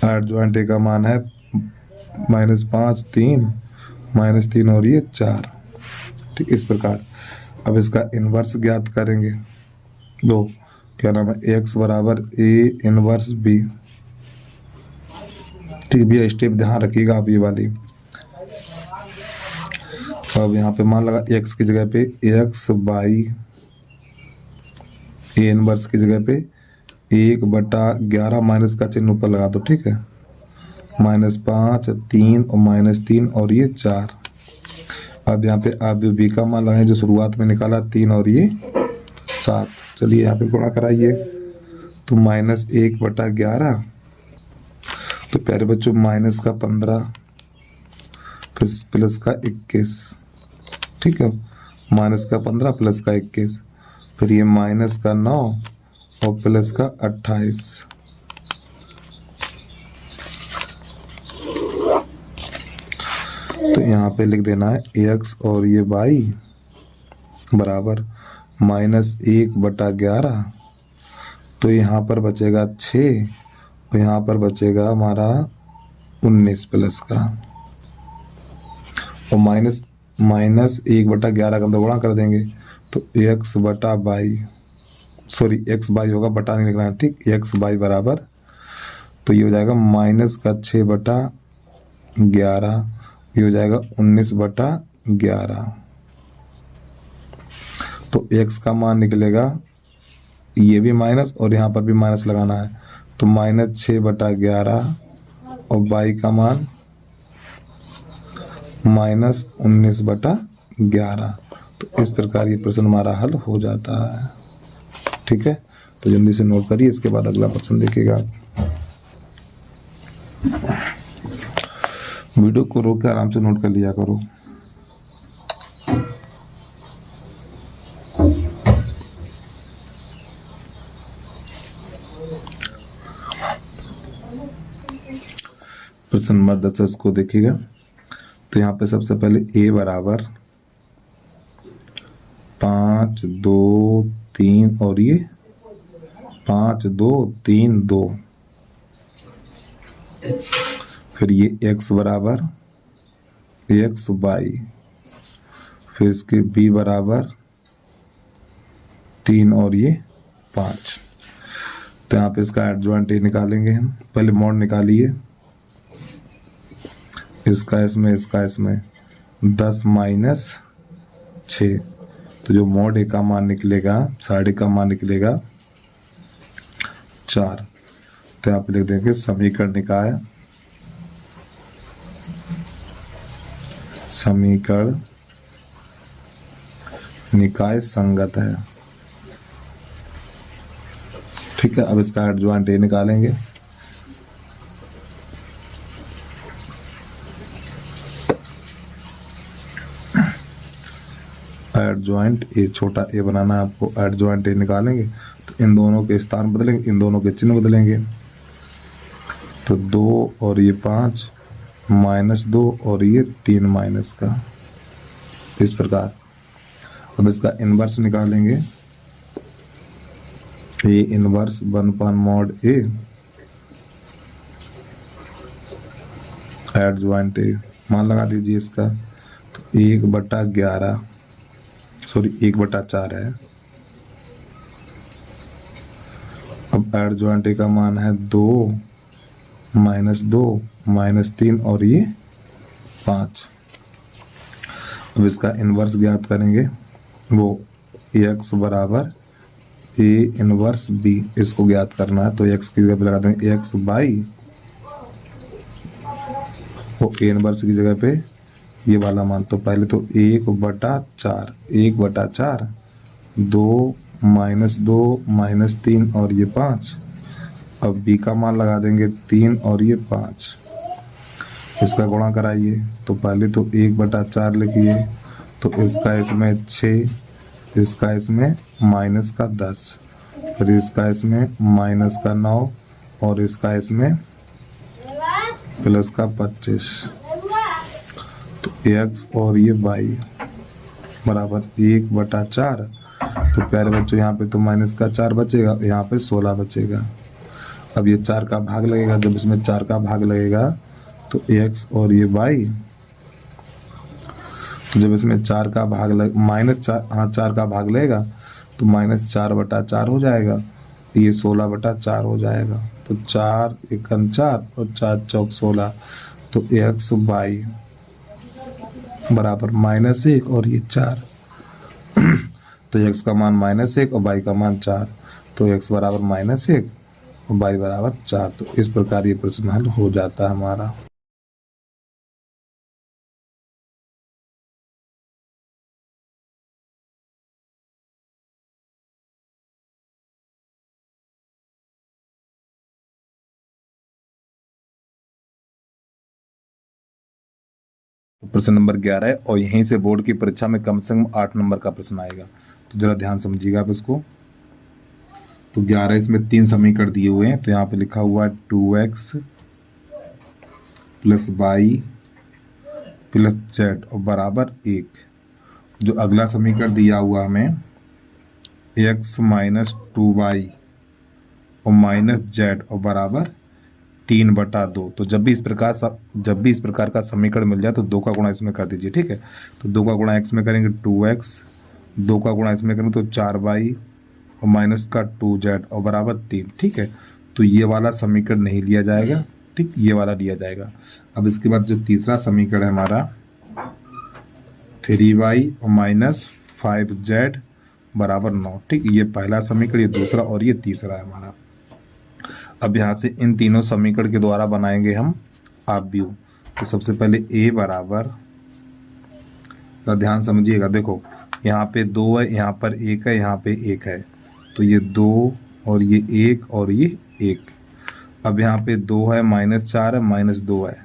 एडजॉइंट a का मान है -5 3 और ये 4। ठीक, इस प्रकार अब इसका इनवर्स ज्ञात करेंगे। दो क्या नाम है, x बराबर a इनवर्स b। ठीक, भी स्टेप ध्यान रखिएगा आप ये वाली। अब यहाँ पे मान लगा x की जगह पे x बाई a इनवर्स की जगह पे 1/11 माइनस का चिन्ह ऊपर लगा दो। ठीक है, -5 3 और -3 और ये 4। अब यहाँ पे आप b का मान लगाए जो शुरुआत में निकाला 3 और ये 7। चलिए यहाँ पे गुणा कराइए। तो -1/11, तो प्यारे बच्चों -15 फिर प्लस का 21। ठीक है, -15 प्लस का 21, फिर ये -9 और प्लस का 28। तो यहाँ पे लिख देना है x और ये y बराबर -1/11। तो यहाँ पर बचेगा 6 और यहाँ पर बचेगा हमारा 19 प्लस का, और -1/11 का अंदर गुणा कर देंगे तो x बाई होगा, बटा नहीं लिखना है। ठीक, x बाई बराबर, तो ये हो जाएगा -6/11, ये हो जाएगा 19/11। तो x का मान निकलेगा, ये भी माइनस और यहाँ पर भी माइनस लगाना है, तो -6/11 और y का मान -19/11। तो इस प्रकार ये प्रश्न हमारा हल हो जाता है। ठीक है, तो जल्दी से नोट करिए, इसके बाद अगला प्रश्न देखिएगा। वीडियो को रोक के आराम से नोट कर लिया करो। प्रश्न नंबर 10 इसको देखिएगा। तो यहाँ पे सबसे पहले a बराबर 5 2 3 और ये 5 2 3 2। फिर ये x बराबर x y। फिर इसके b बराबर 3 और ये 5। तो यहाँ पे इसका एडजॉइंट ए निकालेंगे हम। पहले मॉड निकालिए, इसका इसमें 10 माइनस 6। तो जो मॉड ए का मान निकलेगा, साइड का मान निकलेगा 4। तो आप लिख देंगे समीकरण निकाय, समीकरण निकाय संगत है। ठीक है, अब इसका एडजॉइंट ए निकालेंगे। एडजॉइंट ए, छोटा ए बनाना है आपको। एडजॉइंट ए निकालेंगे तो इन दोनों के स्थान बदलेंगे, इन दोनों के चिन्ह बदलेंगे। तो 2 और ये 5 माइनस 2 और ये 3 माइनस का, इस प्रकार। अब इसका इनवर्स निकालेंगे। A inverse 1 mod A adjoint A, मान लगा दीजिए इसका। तो 1/11, सॉरी 1/4 है। अब एडजॉइंट ए का मान है 2 माइनस 2 माइनस 3 और ये 5। अब इसका इनवर्स ज्ञात करेंगे, वो x बराबर ए इनवर्स बी, इसको ज्ञात करना है। तो x की जगह पे लगा देंगे x बाई, वो ए इनवर्स की जगह पे ये वाला मान। तो पहले तो 1/4, 1/4, 2 माइनस 2 माइनस 3 और ये 5। अब b का मान लगा देंगे 3 और ये 5। इसका गुणा कराइए। तो पहले तो 1/4 लिखिए, तो इसका इसमें 6, इसका इसमें माइनस का 10, फिर इसका इसमें माइनस का 9 और इसका इसमें प्लस का 25। तो x और ये y बराबर 1/4। तो प्यारे बच्चों यहाँ पे तो माइनस का 4 बचेगा, यहाँ पे 16 बचेगा। अब ये 4 का भाग लगेगा, जब इसमें 4 का भाग लगेगा तो x और ये y, तो जब इसमें 4 का भाग -4 का भाग लगेगा तो -4/4 हो जाएगा, ये 16/4 हो जाएगा। तो 4 एकम 4 और 4 चौक 16। तो x y बराबर -1 और ये 4। तो x का मान -1 और y का मान 4। तो x बराबर -1 और y बराबर 4। तो इस प्रकार ये प्रश्न हल हो जाता है हमारा। प्रश्न नंबर 11 है और यहीं से बोर्ड की परीक्षा में कम से कम 8 नंबर का प्रश्न आएगा। तो जरा ध्यान समझिएगा आप इसको। तो 11 इसमें 3 समीकरण दिए हुए हैं। तो यहाँ पे लिखा हुआ है 2x plus y plus z और बराबर 1। जो अगला समीकरण दिया हुआ हमें x माइनस 2y और माइनस z और बराबर 3/2। तो जब भी इस प्रकार का समीकरण मिल जाए तो 2 का गुणा इसमें कर दीजिए। ठीक है, तो 2 का गुणा x में करेंगे 2x, 2 का गुणा इसमें करेंगे तो 4y और माइनस का 2z और बराबर 3। ठीक है, तो ये वाला समीकरण नहीं लिया जाएगा। ठीक, ये वाला लिया जाएगा। अब इसके बाद जो तीसरा समीकरण है हमारा 3y और माइनस 5z बराबर 9। ठीक, ये पहला समीकरण, ये दूसरा और ये तीसरा है हमारा। अब यहाँ से इन तीनों समीकरण के द्वारा बनाएंगे हम आव्यूह। तो सबसे पहले a बराबर, तो ध्यान समझिएगा, देखो यहाँ पे 2 है, यहाँ पर 1 है, यहाँ पे 1 है। तो ये 2 और ये 1 और ये 1। अब यहाँ पे 2 है, -4 है, -2 है,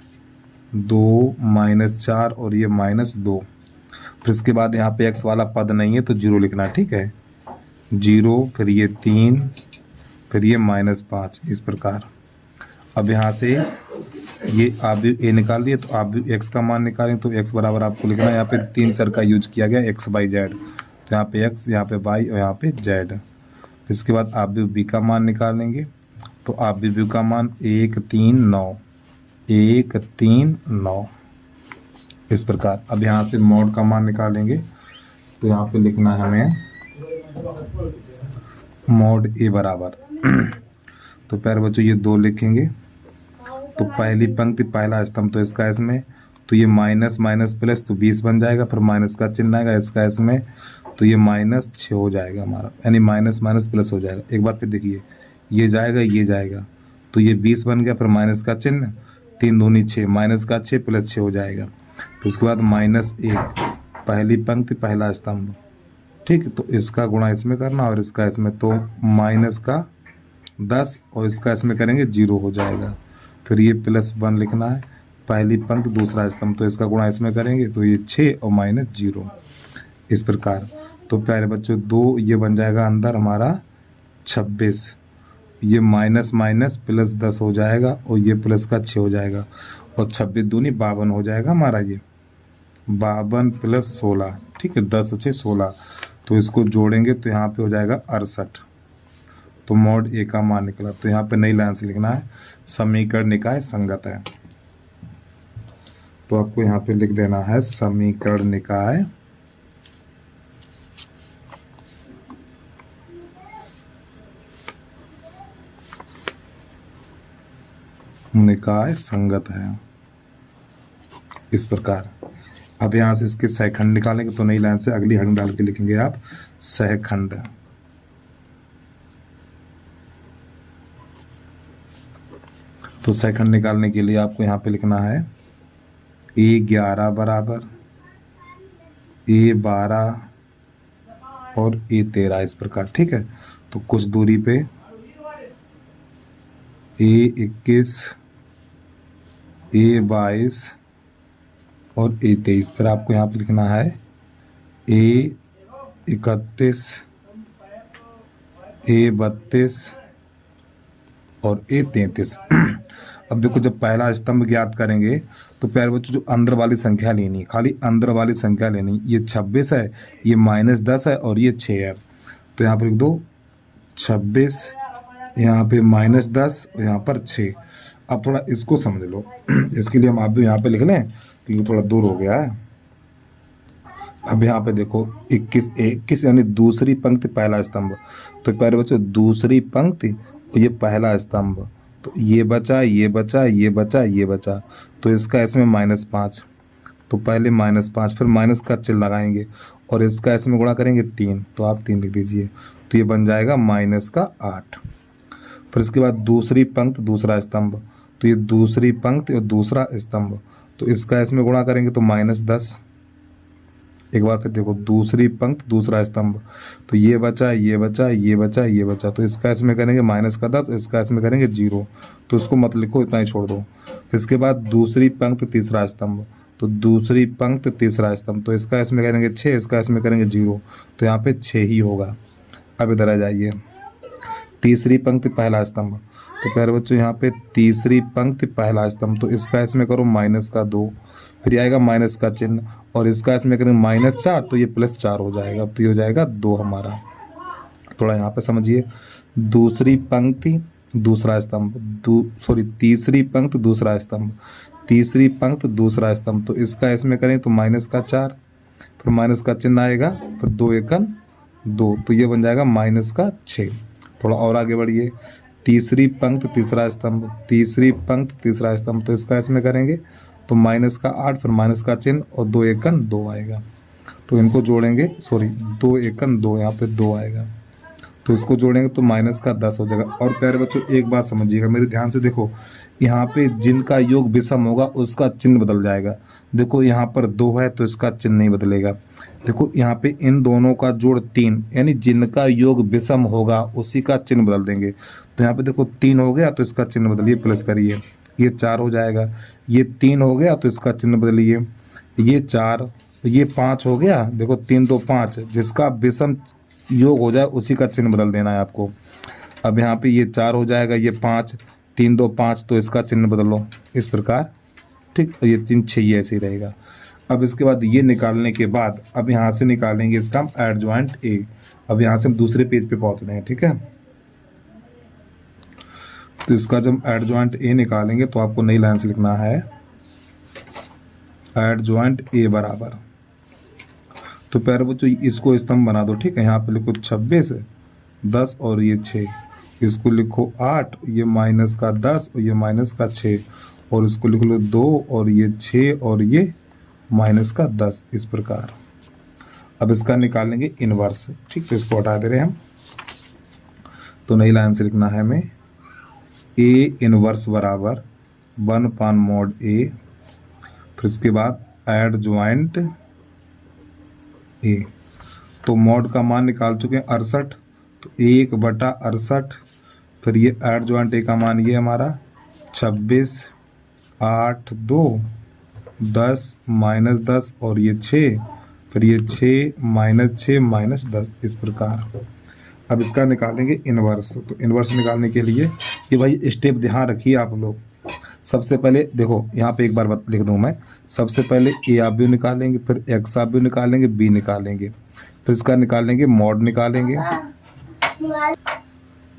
2 -4 और ये -2। फिर इसके बाद यहाँ पे x वाला पद नहीं है तो 0 लिखना। ठीक है, 0, फिर ये 3, फिर ये -5, इस प्रकार। अब यहाँ से ये आप भी ए निकाल लिए, तो आप भी एक्स का मान निकालें। तो एक्स बराबर आपको लिखना है, यहाँ पे 3 चर का यूज किया गया, एक्स बाई जेड। तो यहाँ पे एक्स, यहाँ पे वाई और यहाँ पे जेड। इसके बाद आप भी बी का मान निकालेंगे। तो आप भी बी का मान 1 3 9, 1 3 9 इस प्रकार। अब यहाँ से मॉड का मान निकालेंगे। तो यहाँ पे लिखना है हमें मॉड ए बराबर तो प्यारे बच्चों ये 2 लिखेंगे। तो पहली पंक्ति पहला स्तंभ, तो इसका इसमें, तो ये माइनस माइनस प्लस, तो 20 बन जाएगा। फिर माइनस का चिन्ह आएगा इसका इसमें, तो ये -6 हो जाएगा हमारा, यानी माइनस माइनस प्लस हो जाएगा। एक बार फिर देखिए, ये जाएगा ये जाएगा, तो ये 20 बन गया। फिर माइनस का चिन्ह, 3 दूनी 6, माइनस का 6 प्लस 6 हो जाएगा। फिर उसके बाद -1, पहली पंक्ति पहला स्तंभ, ठीक है। तो इसका गुणा इसमें करना और इसका इसमें, तो माइनस का 10 और इसका इसमें करेंगे 0 हो जाएगा। फिर ये +1 लिखना है, पहली पंक्ति दूसरा स्तंभ, तो इसका गुणा इसमें करेंगे, तो ये 6 और -0 इस प्रकार। तो प्यारे बच्चों 2 ये बन जाएगा अंदर हमारा 26, ये माइनस माइनस प्लस 10 हो जाएगा और ये प्लस का 6 हो जाएगा, और 26 दूनी 52 हो जाएगा हमारा, ये 52 + 16, ठीक है, 10 और 6 16। तो इसको जोड़ेंगे तो यहाँ पे हो जाएगा 68। तो मॉड ए का मान निकला। तो यहाँ पे नई लाइन से लिखना है, समीकरण निकाय संगत है। तो आपको यहाँ पे लिख देना है समीकरण निकाय संगत है इस प्रकार। अब यहाँ से इसके सहखंड निकालेंगे। तो नई लाइन से अगली खंड डाल के लिखेंगे आप सहखंड। तो सहखंड निकालने के लिए आपको यहाँ पे लिखना है A11 बराबर A12 और A13 इस प्रकार, ठीक है। तो कुछ दूरी पे A21 A22 और A23 पर आपको यहाँ पे लिखना है A31 A32 और A33। अब देखो, जब पहला स्तंभ ज्ञात करेंगे तो प्यारे बच्चों जो अंदर वाली संख्या लेनी है, खाली अंदर वाली संख्या लेनी। ये 26 है, ये -10 है और ये 6 है। तो यहाँ पर लिख दो 26, यहाँ पे -10 और यहाँ पर 6। अब थोड़ा इसको समझ लो इसके लिए हम आप भी यहाँ पे लिख लें, क्योंकि थोड़ा दूर हो गया है। अब यहाँ पे देखो 21 यानी दूसरी पंक्ति पहला स्तंभ। तो प्यारे बच्चों दूसरी पंक्ति और ये पहला स्तंभ, तो ये बचा ये बचा ये बचा ये बचा, तो इसका इसमें -5। तो पहले -5, फिर माइनस का चिन्ह लगाएंगे और इसका इसमें गुणा करेंगे 3, तो आप 3 लिख दीजिए। तो ये बन जाएगा -8। फिर इसके बाद दूसरी पंक्ति दूसरा स्तंभ, तो ये दूसरी पंक्ति और दूसरा स्तंभ, तो इसका इसमें गुणा करेंगे तो -10। एक बार फिर देखो, दूसरी पंक्ति दूसरा स्तंभ, तो ये बचा ये बचा ये बचा ये बचा, तो इसका इसमें करेंगे -10, इसका इसमें करेंगे 0, तो इसको मत लिखो, इतना ही छोड़ दो। फिर इसके बाद दूसरी पंक्ति तीसरा स्तंभ, तो दूसरी पंक्ति तीसरा स्तंभ, तो इसका इसमें करेंगे 6, इसका इसमें करेंगे 0, तो यहाँ पे 6 ही होगा। अब इधर आ जाइए, तीसरी पंक्ति पहला स्तंभ, तो प्यारे बच्चों यहाँ पे तीसरी पंक्ति पहला स्तंभ, तो इसका इसमें करो -2, फिर आएगा माइनस का चिन्ह और इसका इसमें करेंगे -4, तो ये +4 हो जाएगा, तो ये हो जाएगा 2 हमारा। थोड़ा यहाँ पे समझिए, दूसरी पंक्ति दूसरा स्तंभ, तीसरी पंक्ति दूसरा स्तंभ, तीसरी पंक्ति दूसरा स्तंभ, तो इसका इसमें करें तो -4, फिर माइनस का चिन्ह आएगा, फिर 2 एकन 2, तो ये बन जाएगा -6। थोड़ा और आगे बढ़िए, तीसरी पंक्ति तीसरा स्तंभ, तीसरी पंक्ति तीसरा स्तंभ, तो इसका इसमें करेंगे तो -8, फिर माइनस का चिन्ह और 2 एकन 2 आएगा, तो इनको जोड़ेंगे, 2 एकन 2, यहाँ पे 2 आएगा, तो इसको जोड़ेंगे तो -10 हो जाएगा। और प्यारे बच्चों एक बात समझिएगा, मेरे ध्यान से देखो, यहाँ पे जिनका योग विषम होगा उसका चिन्ह बदल जाएगा। देखो यहाँ पर 2 है तो इसका चिन्ह नहीं बदलेगा। देखो यहाँ पे इन दोनों का जोड़ 3, यानी जिनका योग विषम होगा उसी का चिन्ह बदल देंगे। तो यहाँ पे देखो 3 हो गया तो इसका चिन्ह बदलिए, प्लस करिए, ये 4 हो जाएगा। ये 3 हो गया तो इसका चिन्ह बदलिए, ये 4, ये 5 हो गया। देखो 3 2 5, जिसका विषम योग हो जाए उसी का चिन्ह बदल देना है आपको। अब यहाँ पे ये 4 हो जाएगा, ये 5, 3 2 5, तो इसका चिन्ह बदलो इस प्रकार, ठीक। और ये 3 6 ये ऐसे ही रहेगा। अब इसके बाद ये निकालने के बाद अब यहाँ से निकालेंगे इसका हम एडजॉइंट ए। अब यहाँ से हम दूसरे पेज पे पहुँच रहे हैं, ठीक है। तो इसका जब एडजॉइंट ए निकालेंगे तो आपको नई लाइन से लिखना है एडजॉइंट ए बराबर, तो प्यारे बच्चों इसको स्तंभ बना दो, ठीक है। यहाँ पे लिखो 26 10 और ये 6, इसको लिखो 8, ये माइनस का 10 और ये माइनस का 6, और इसको लिख लो 2 और ये 6 और ये माइनस का 10 इस प्रकार। अब इसका निकालेंगे इनवर्स, ठीक। तो इसको हटा दे रहे हैं हम, तो नई लाइन से लिखना है हमें ए इनवर्स बराबर 1/mod ए, फिर इसके बाद एडजॉइंट ए। तो मॉड का मान निकाल चुके हैं 68, तो 1/68, फिर ये एडजॉइंट ए का मान ये हमारा 26 8 2 10 -10 और ये 6, फिर ये 6 -6 -10 इस प्रकार। अब इसका निकालेंगे इनवर्स। तो इनवर्स निकालने के लिए ये भाई स्टेप ध्यान रखिए आप लोग। सबसे पहले देखो यहाँ पे एक बार लिख दूँ मैं, सबसे पहले ए आप भी निकालेंगे, फिर एक्स आप भी निकालेंगे, बी निकालेंगे, फिर इसका निकालेंगे मॉड निकालेंगे,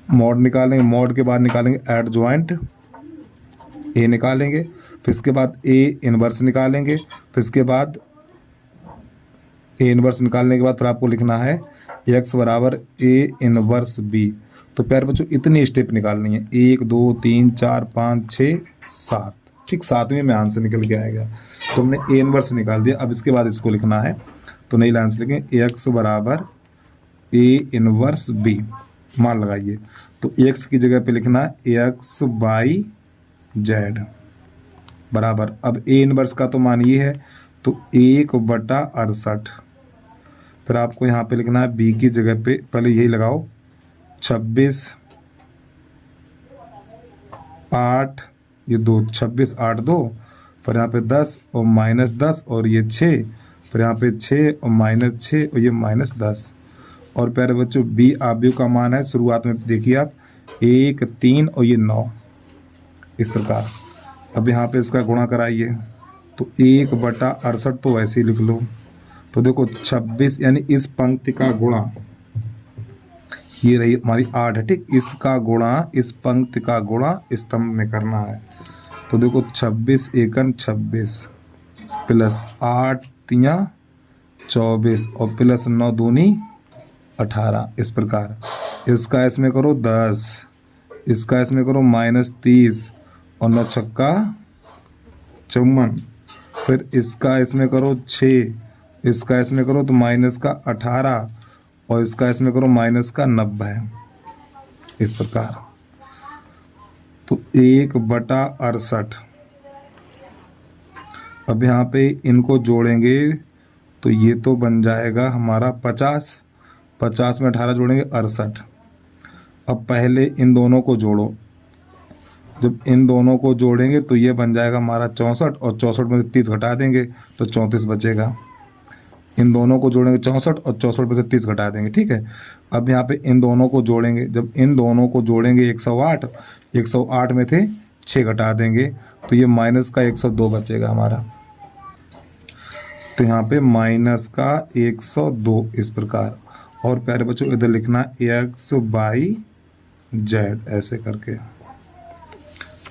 मॉड निकालेंगे, मॉड के बाद निकालेंगे एडजॉइंट ए निकालेंगे, फिर इसके बाद ए इनवर्स निकालेंगे, फिर इसके बाद ए इनवर्स निकालने के बाद फिर आपको लिखना है एक्स बराबर ए इनवर्स बी। तो प्यारे बच्चों इतनी स्टेप निकालनी है, 1 2 3 4 5 6 7, ठीक। 7वें में आंसर निकल के आएगा। तो हमने ए इनवर्स निकाल दिया। अब इसके बाद इसको लिखना है, तो नई लाइन से लिखें एक्स बराबर ए इनवर्स बी, मान लगाइए। तो एक्स की जगह पे लिखना है एक्स बाई जेड बराबर, अब ए इनवर्स का तो मान ये है, तो 1/68, फिर आपको यहाँ पे लिखना है बी की जगह पे, पहले यही लगाओ 26 8 ये 2 26 8 2, फिर यहाँ पे 10 और -10 और ये 6, फिर यहाँ पे 6 और -6 और ये -10। और प्यारे बच्चों बी आबी का मान है शुरुआत में देखिए आप 1 3 और ये 9 इस प्रकार। अब यहाँ पे इसका गुणा कराइए, तो 1/68 तो वैसे ही लिख लो। तो देखो 26 यानी इस पंक्ति का गुणा ये रही हमारी 8 है, ठीक। इसका गुणा इस पंक्ति का गुणा स्तंभ में करना है। तो देखो 26 एकन 26 प्लस 8 तियाँ 24 और प्लस 9 दूनी 18 इस प्रकार। इसका इसमें करो 10, इसका इसमें करो -30 और 9 छक्का 54, फिर इसका इसमें करो 6, इसका इसमें करो तो माइनस का 18 और इसका इसमें करो माइनस का 90 इस प्रकार। तो 1/68। अब यहाँ पे इनको जोड़ेंगे तो ये तो बन जाएगा हमारा 50, 50 में 18 जोड़ेंगे 68। अब पहले इन दोनों को जोड़ो, जब इन दोनों को जोड़ेंगे तो ये बन जाएगा हमारा 64 और 64 में से 30 घटा देंगे तो 34 बचेगा। इन दोनों को जोड़ेंगे 64 और 64 में से 30 घटा देंगे, ठीक है। अब यहाँ पे इन दोनों को जोड़ेंगे, जब इन दोनों को जोड़ेंगे 108, 108 में थे 6 घटा देंगे तो ये माइनस का 102 बचेगा हमारा। तो यहाँ पे माइनस का 102 इस प्रकार। और प्यारे बच्चों इधर लिखना एक्स बाई जेड ऐसे करके,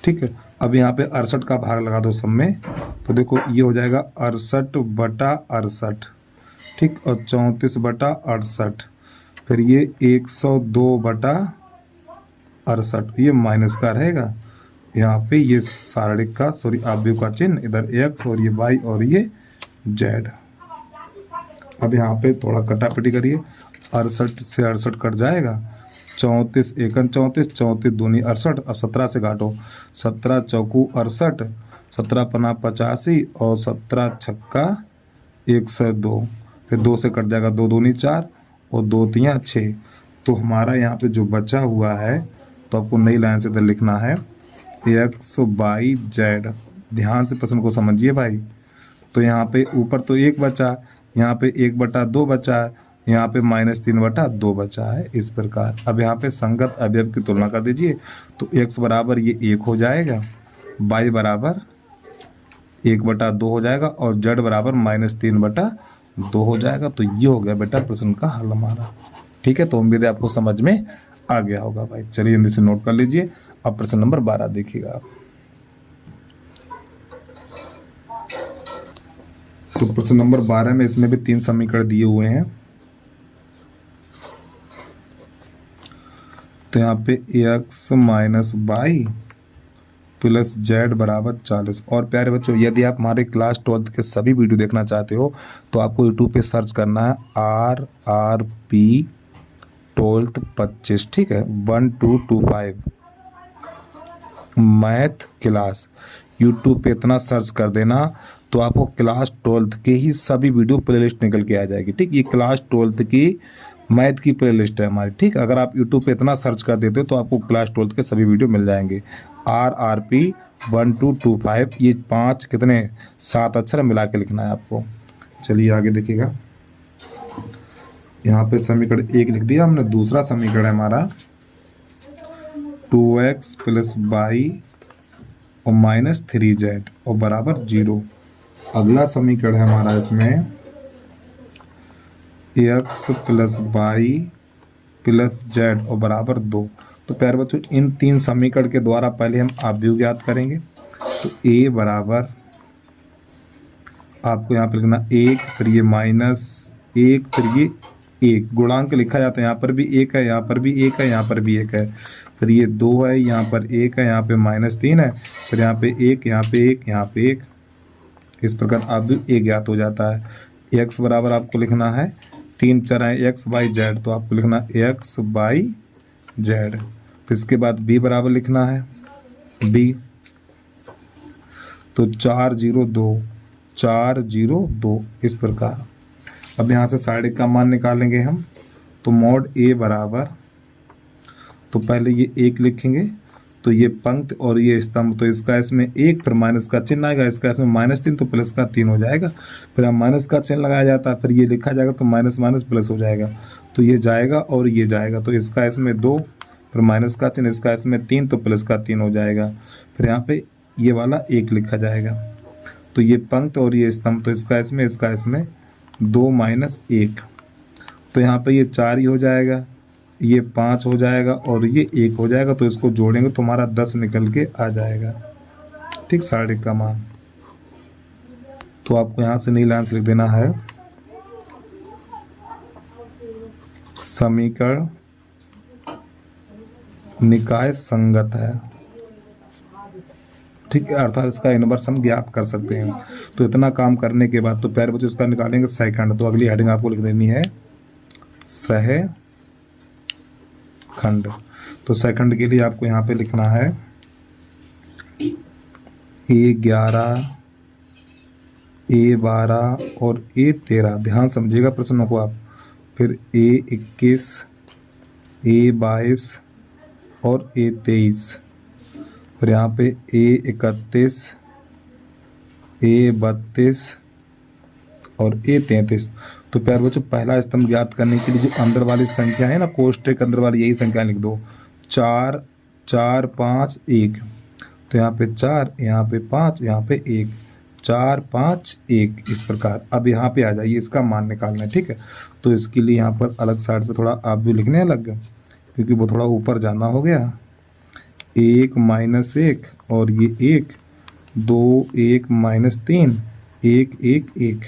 ठीक है। अब यहाँ पे 68 का भाग लगा दो सब में, तो देखो ये हो जाएगा 68/68, ठीक। और 34/68, फिर ये 102/68, ये माइनस का रहेगा। यहाँ पे ये सारणिक का आव्यूह का चिन्ह, इधर एक्स और ये वाई और ये जेड। अब यहाँ पे थोड़ा कटापटी करिए, 68 से 68 कट जाएगा, 34 एकन 34, 34 दूनी 68। अब 17 से काटो, 17 चौकू 68, 17 पना 85 और 17 छक्का 102, फिर 2 से कट जाएगा, 2 दूनी 4 और 2 तियाँ 6। तो हमारा यहाँ पे जो बचा हुआ है तो आपको नई लाइन से इधर लिखना है एक्स बाई जेड। ध्यान से प्रश्न को समझिए भाई। तो यहाँ पे ऊपर तो 1 बचा, यहाँ पे 1/2 बचा है, यहाँ पे -3/2 बचा है इस प्रकार। अब यहाँ पे संगत अवयव की तुलना कर दीजिए, तो x बराबर ये 1 हो जाएगा, y बराबर 1/2 हो जाएगा और z बराबर -3/2 हो जाएगा। तो ये हो गया बेटा प्रश्न का हल हमारा। ठीक है, तो उम्मीद है आपको समझ में आ गया होगा भाई। चलिए जल्दी से नोट कर लीजिए। अब प्रश्न नंबर 12 देखिएगा आप। तो प्रश्न नंबर 12 में इसमें भी 3 समीकरण दिए हुए हैं। तो यहाँ पे x - y प्लस z बराबर 40। और प्यारे बच्चों, यदि आप हमारे क्लास 12 के सभी वीडियो देखना चाहते हो तो आपको यूट्यूब पे सर्च करना है RRP 12 25। ठीक है, 1225 मैथ क्लास। यूट्यूब पे इतना सर्च कर देना तो आपको क्लास 12 के ही सभी वीडियो प्लेलिस्ट निकल के आ जाएगी। ठीक, ये क्लास 12 की मैथ की प्लेलिस्ट है हमारी। ठीक, अगर आप यूट्यूब पे इतना सर्च कर देते हो तो आपको क्लास 12 के सभी वीडियो मिल जाएंगे। RRP 1225, ये 5 कितने 7 अक्षर मिला के लिखना है आपको। चलिए आगे देखिएगा। यहाँ पे समीकरण 1 लिख दिया हमने। दूसरा समीकरण है हमारा 2x + y और -3z और बराबर 0। अगला समीकरण है हमारा इसमें x + y + z और बराबर 2। तो प्यारे बच्चों, इन 3 समीकरण के द्वारा पहले हम अवयव ज्ञात करेंगे। तो a बराबर आपको यहाँ पर लिखना 1, फिर ये -1, फिर ये 1 गुणांक लिखा जाता है। यहाँ पर भी 1 है, यहाँ पर भी 1 है, यहाँ पर भी 1 है, फिर ये 2 है, यहाँ पर 1 है, यहाँ पे -3 है, फिर यहाँ पे 1, यहाँ पे 1, यहाँ पे 1। इस प्रकार अब a ज्ञात हो जाता है। x बराबर आपको लिखना है 3 चर हैं x y z, तो आपको लिखना x y z। फिर इसके बाद b बराबर लिखना है b, तो 402 इस प्रकार। अब यहाँ से साइड का मान निकालेंगे हम। तो मॉड a बराबर, तो पहले ये 1 लिखेंगे, तो ये पंक्ति और ये स्तंभ, तो इसका इसमें 1, फिर माइनस का चिन्ह आएगा, इसका इसमें -3, तो प्लस का 3 हो जाएगा। फिर हम माइनस का चिन्ह लगाया जाता है, फिर ये लिखा जाएगा, तो माइनस माइनस प्लस हो जाएगा, तो ये जाएगा और ये जाएगा, तो इसका इसमें 2, फिर माइनस का चिन्ह, इसका इसमें 3, तो प्लस का 3 हो जाएगा। फिर यहाँ पे ये वाला 1 लिखा जाएगा, तो ये पंक्ति और ये स्तंभ, तो इसका इसमें 2 - 1, तो यहाँ पे ये 4 ही हो जाएगा, ये 5 हो जाएगा और ये 1 हो जाएगा। तो इसको जोड़ेंगे तो हमारा 10 निकल के आ जाएगा। ठीक, साढ़े का मान। तो आपको यहाँ से नीला आंसर लिख देना है समीकरण निकाय संगत है। ठीक है, अर्थात इसका इनवर्स हम ज्ञात कर सकते हैं। तो इतना काम करने के बाद तो प्यारे बच्चों इसका निकालेंगे सेकंड। तो अगली हेडिंग आपको लिख देनी है सह खंड। तो सेकंड के लिए आपको यहाँ पे लिखना है A11, A12 और A13। ध्यान समझिएगा प्रश्नों को आप। फिर A21, A22 और A23। फिर यहाँ पे A31, A32 और A33। तो प्यार बच्चों, पहला स्तंभ ज्ञात करने के लिए जो अंदर वाली संख्या है ना, कोष्ठक अंदर वाली, यही संख्या लिख दो। 4, 4, 5, 1। तो यहाँ पे 4, यहाँ पे 5, यहाँ पे 1, 4, 5, 1 इस प्रकार। अब यहाँ पे आ जाइए, इसका मान निकालना है। ठीक है, तो इसके लिए यहाँ पर अलग साइड पे थोड़ा आप भी लिखने अलग, क्योंकि वो थोड़ा ऊपर जाना हो गया। 1 - 1 और ये 1, 2, 1 - 3, 1, 1, 1।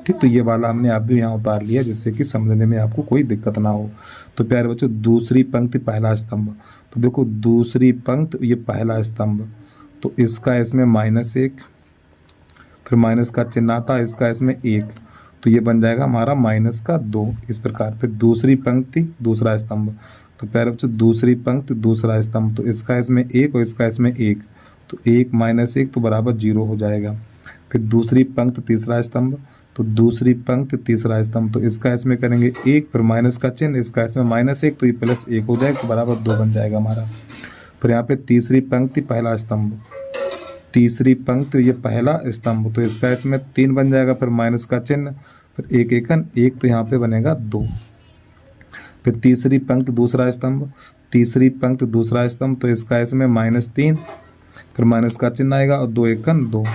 ठीक, तो ये वाला हमने आप भी यहाँ उतार लिया, जिससे कि समझने में आपको कोई दिक्कत ना हो। तो प्यारे बच्चों, दूसरी पंक्ति पहला स्तंभ। तो देखो, दूसरी पंक्ति ये पहला स्तंभ, तो इसका इसमें -1, फिर माइनस का चिन्ह आता है, इसका इसमें 1, तो ये बन जाएगा हमारा -2 इस प्रकार। फिर दूसरी पंक्ति दूसरा स्तंभ। तो प्यारे बच्चों, दूसरी पंक्ति दूसरा स्तंभ, तो इसका इसमें 1 और इसका इसमें 1, तो 1 - 1 तो बराबर 0 हो जाएगा। फिर दूसरी पंक्ति तीसरा स्तंभ, तो दूसरी पंक्ति तीसरा स्तंभ, तो इसका इसमें करेंगे 1, फिर माइनस का चिन्ह, इसका इसमें -1, तो ये +1 हो जाएगा, तो बराबर 2 बन जाएगा हमारा। फिर यहाँ पे तीसरी पंक्ति पहला स्तंभ, तीसरी पंक्ति ये पहला स्तंभ, तो इसका इसमें 3 बन जाएगा, फिर माइनस का चिन्ह, फिर एक एकन एक, तो यहाँ पे बनेगा 2। फिर तीसरी पंक्ति दूसरा स्तंभ, तीसरी पंक्ति दूसरा स्तंभ, तो इसका इसमें -3, फिर माइनस का चिन्ह आएगा और 2 एकन 2,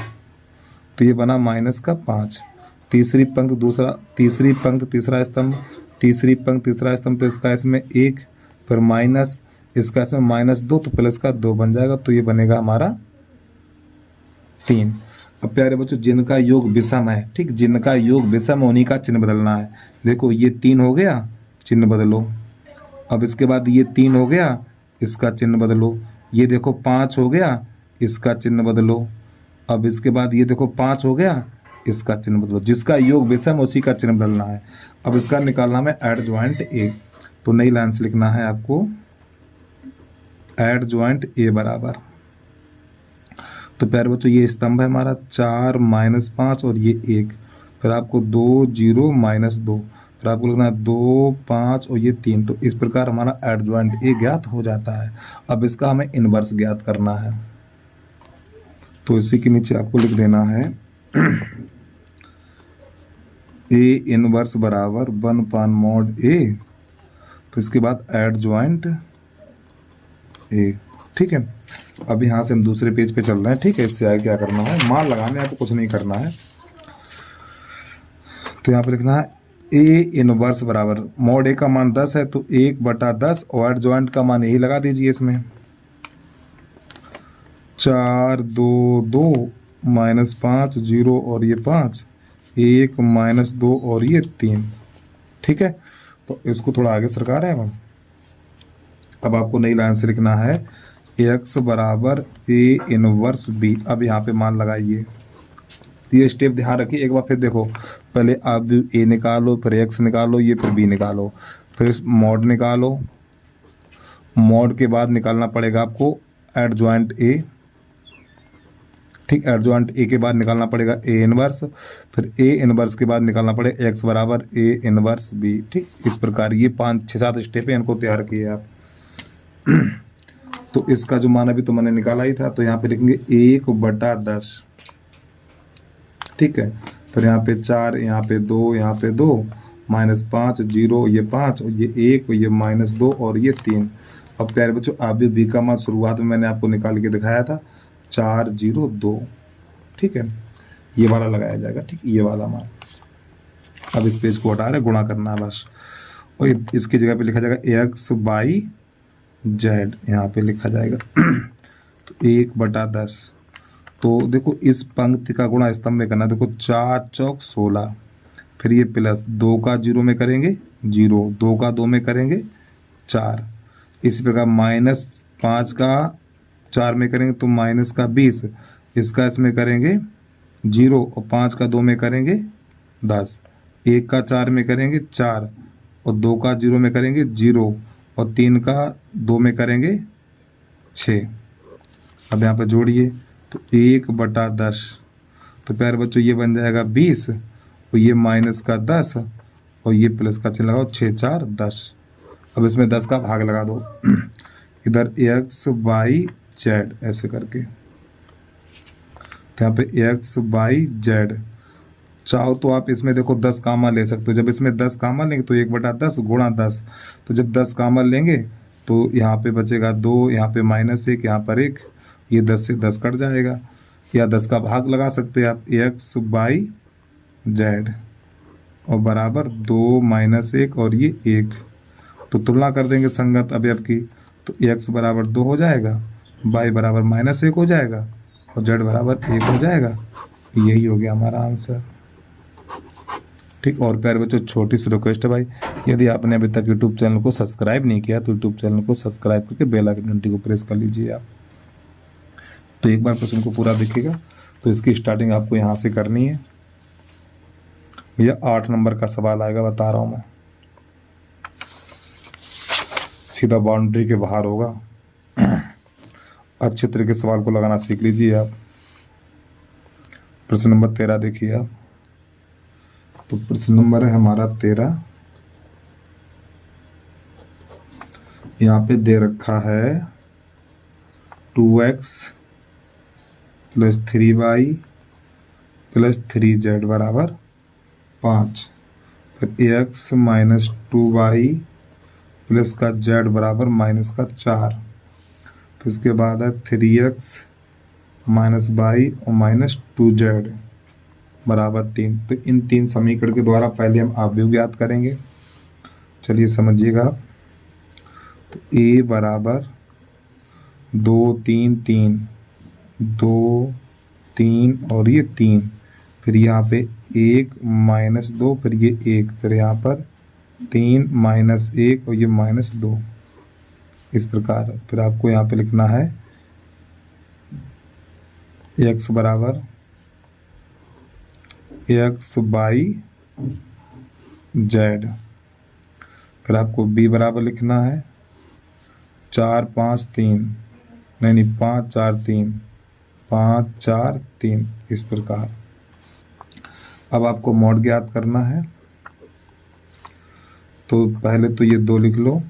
तो ये बना -5। तीसरी पंक्ति दूसरा, तीसरी पंक्ति तीसरा स्तंभ, तीसरी पंक्ति तीसरा स्तंभ, तो इसका इसमें 1, फिर माइनस, इसका इसमें -2, तो प्लस का 2 बन जाएगा, तो ये बनेगा हमारा 3। अब प्यारे बच्चों जिनका योग विषम है, ठीक, जिनका योग विषम है उन्हीं का चिन्ह बदलना है। देखो ये 3 हो गया, चिन्ह बदलो। अब इसके बाद ये 3 हो गया, इसका चिन्ह बदलो। ये देखो 5 हो गया, इसका चिन्ह बदलो। अब इसके बाद ये देखो 5 हो गया, इसका चिन्ह बदलो। जिसका योग विषम उसी का चिन्ह बदलना है। अब इसका निकालना है एडजॉइंट ए, तो नई लाइन से लिखना है आपको एडजॉइंट ए बराबर, तो प्यारे बच्चों ये स्तंभ है हमारा 4 -5 और ये 1, फिर आपको 2 0 -2, फिर आपको लिखना है 2 5 और ये 3। तो इस प्रकार हमारा एडजॉइंट ए ज्ञात हो जाता है। अब इसका हमें इनवर्स ज्ञात करना है, तो इसी के नीचे आपको लिख देना है ए इनवर्स बराबर 1/mod ए, फिर इसके बाद एडजॉइंट ए। ठीक है, अब यहाँ से हम दूसरे पेज पे चल रहे हैं। ठीक है, इससे आगे क्या करना है, मान लगाने, आपको कुछ नहीं करना है। तो यहाँ पे लिखना है ए इनवर्स बराबर, मॉड ए का मान 10 है तो 1/10 और एडजॉइंट का मान यही लगा दीजिए इसमें 4 2 2 -5 0 और ये 5 1 -2 और ये 3। ठीक है, तो इसको थोड़ा आगे सरका रहे हैं हम। अब आपको नई लाइन से लिखना है x बराबर ए इनवर्स बी। अब यहाँ पे मान लगाइए, ये स्टेप ध्यान रखिए। एक बार फिर देखो, पहले आप ए निकालो, फिर x निकालो, ये फिर b निकालो, फिर मॉड निकालो। मॉड के बाद निकालना पड़ेगा आपको एडजॉइंट ए। ठीक, एडजॉइंट ए के बाद निकालना पड़ेगा ए इनवर्स, फिर ए इनवर्स के बाद निकालना पड़ेगा x बराबर ए इनवर्स बी। ठीक, इस प्रकार ये 5 6 7 स्टेप है, इनको तैयार किए आप। तो इसका जो मान अभी तो मैंने निकाला ही था, तो यहाँ पे लिखेंगे 1/10। ठीक है, फिर यहाँ पे 4, यहाँ पे 2, यहाँ पे 2, -5 0, ये 5 और ये 1 और ये -2 और ये 3। अब प्यारे बच्चों आप भी बी का मान शुरुआत में मैंने आपको निकाल के दिखाया था 4 0 2। ठीक है, ये वाला लगाया जाएगा। ठीक, ये वाला मान। अब इस पेज को हटा रहे, गुणा करना है बस, और इसकी जगह पे लिखा जाएगा x/z, यहाँ पे लिखा जाएगा तो 1/10। तो देखो इस पंक्ति का गुणा स्तंभ में करना। देखो 4 चौक 16, फिर ये प्लस 2 का 0 में करेंगे 0, 2 का 2 में करेंगे 4, इसी प्रकार -5 का 4 में करेंगे तो माइनस का 20, इसका इसमें करेंगे 0 और 5 का 2 में करेंगे 10, 1 का 4 में करेंगे 4 और 2 का 0 में करेंगे 0 और 3 का 2 में करेंगे 6। अब यहाँ पर जोड़िए तो 1/10, तो प्यारे बच्चों ये बन जाएगा 20 और ये माइनस का 10 और ये प्लस का चिन्ह लगाओ 6 4 10। अब इसमें 10 का भाग लगा दो इधर x/z ऐसे करके, तो यहाँ पे x/z। चाहो तो आप इसमें देखो 10 कामा ले सकते हो। जब इसमें 10 कामा लेंगे तो 1/10 गुणा 10, तो जब 10 कामा लेंगे तो यहाँ पे बचेगा 2, यहाँ पे -1, यहाँ पर 1, ये 10 से 10 कट जाएगा, या 10 का भाग लगा सकते हैं आप x/z और बराबर 2 -1 और ये 1। तो तुलना कर देंगे संगत अवयव की, तो x बराबर 2 हो जाएगा, y बराबर -1 हो जाएगा और z बराबर 1 हो जाएगा। यही हो गया हमारा आंसर। ठीक, और प्यारे बच्चों छोटी सी रिक्वेस्ट है भाई, यदि आपने अभी तक यूट्यूब चैनल को सब्सक्राइब नहीं किया तो यूट्यूब चैनल को सब्सक्राइब करके बेल आइकन घंटी को प्रेस कर लीजिए आप। तो एक बार प्रश्न को पूरा देखिएगा। तो इसकी स्टार्टिंग आपको यहाँ से करनी है भैया। 8 नंबर का सवाल आएगा, बता रहा हूँ मैं, सीधा बाउंड्री के बाहर होगा। अच्छे तरीके से सवाल को लगाना सीख लीजिए आप। प्रश्न नंबर 13 देखिए आप। तो प्रश्न नंबर है हमारा 13। यहाँ पे दे रखा है 2x plus 3y plus 3z बराबर 5। फिर ax माइनस 2y प्लस का z बराबर माइनस का 4। फिर इसके बाद है 3x माइनस y और माइनस 2z बराबर 3। तो इन तीन समीकरण के द्वारा पहले हम अवयव ज्ञात करेंगे। चलिए समझिएगा आप। तो a बराबर 2 3 3 2 3 और ये 3, फिर यहाँ पे 1 माइनस 2, फिर ये 1, फिर यहाँ पर 3 माइनस 1 और ये माइनस 2, इस प्रकार। फिर आपको यहाँ पे लिखना है x बराबर x बाई z। फिर आपको b बराबर लिखना है 4 5 3 नहीं 5 4 3 5 4 3, इस प्रकार। अब आपको मॉड ज्ञात करना है। तो पहले तो ये 2 लिख लो।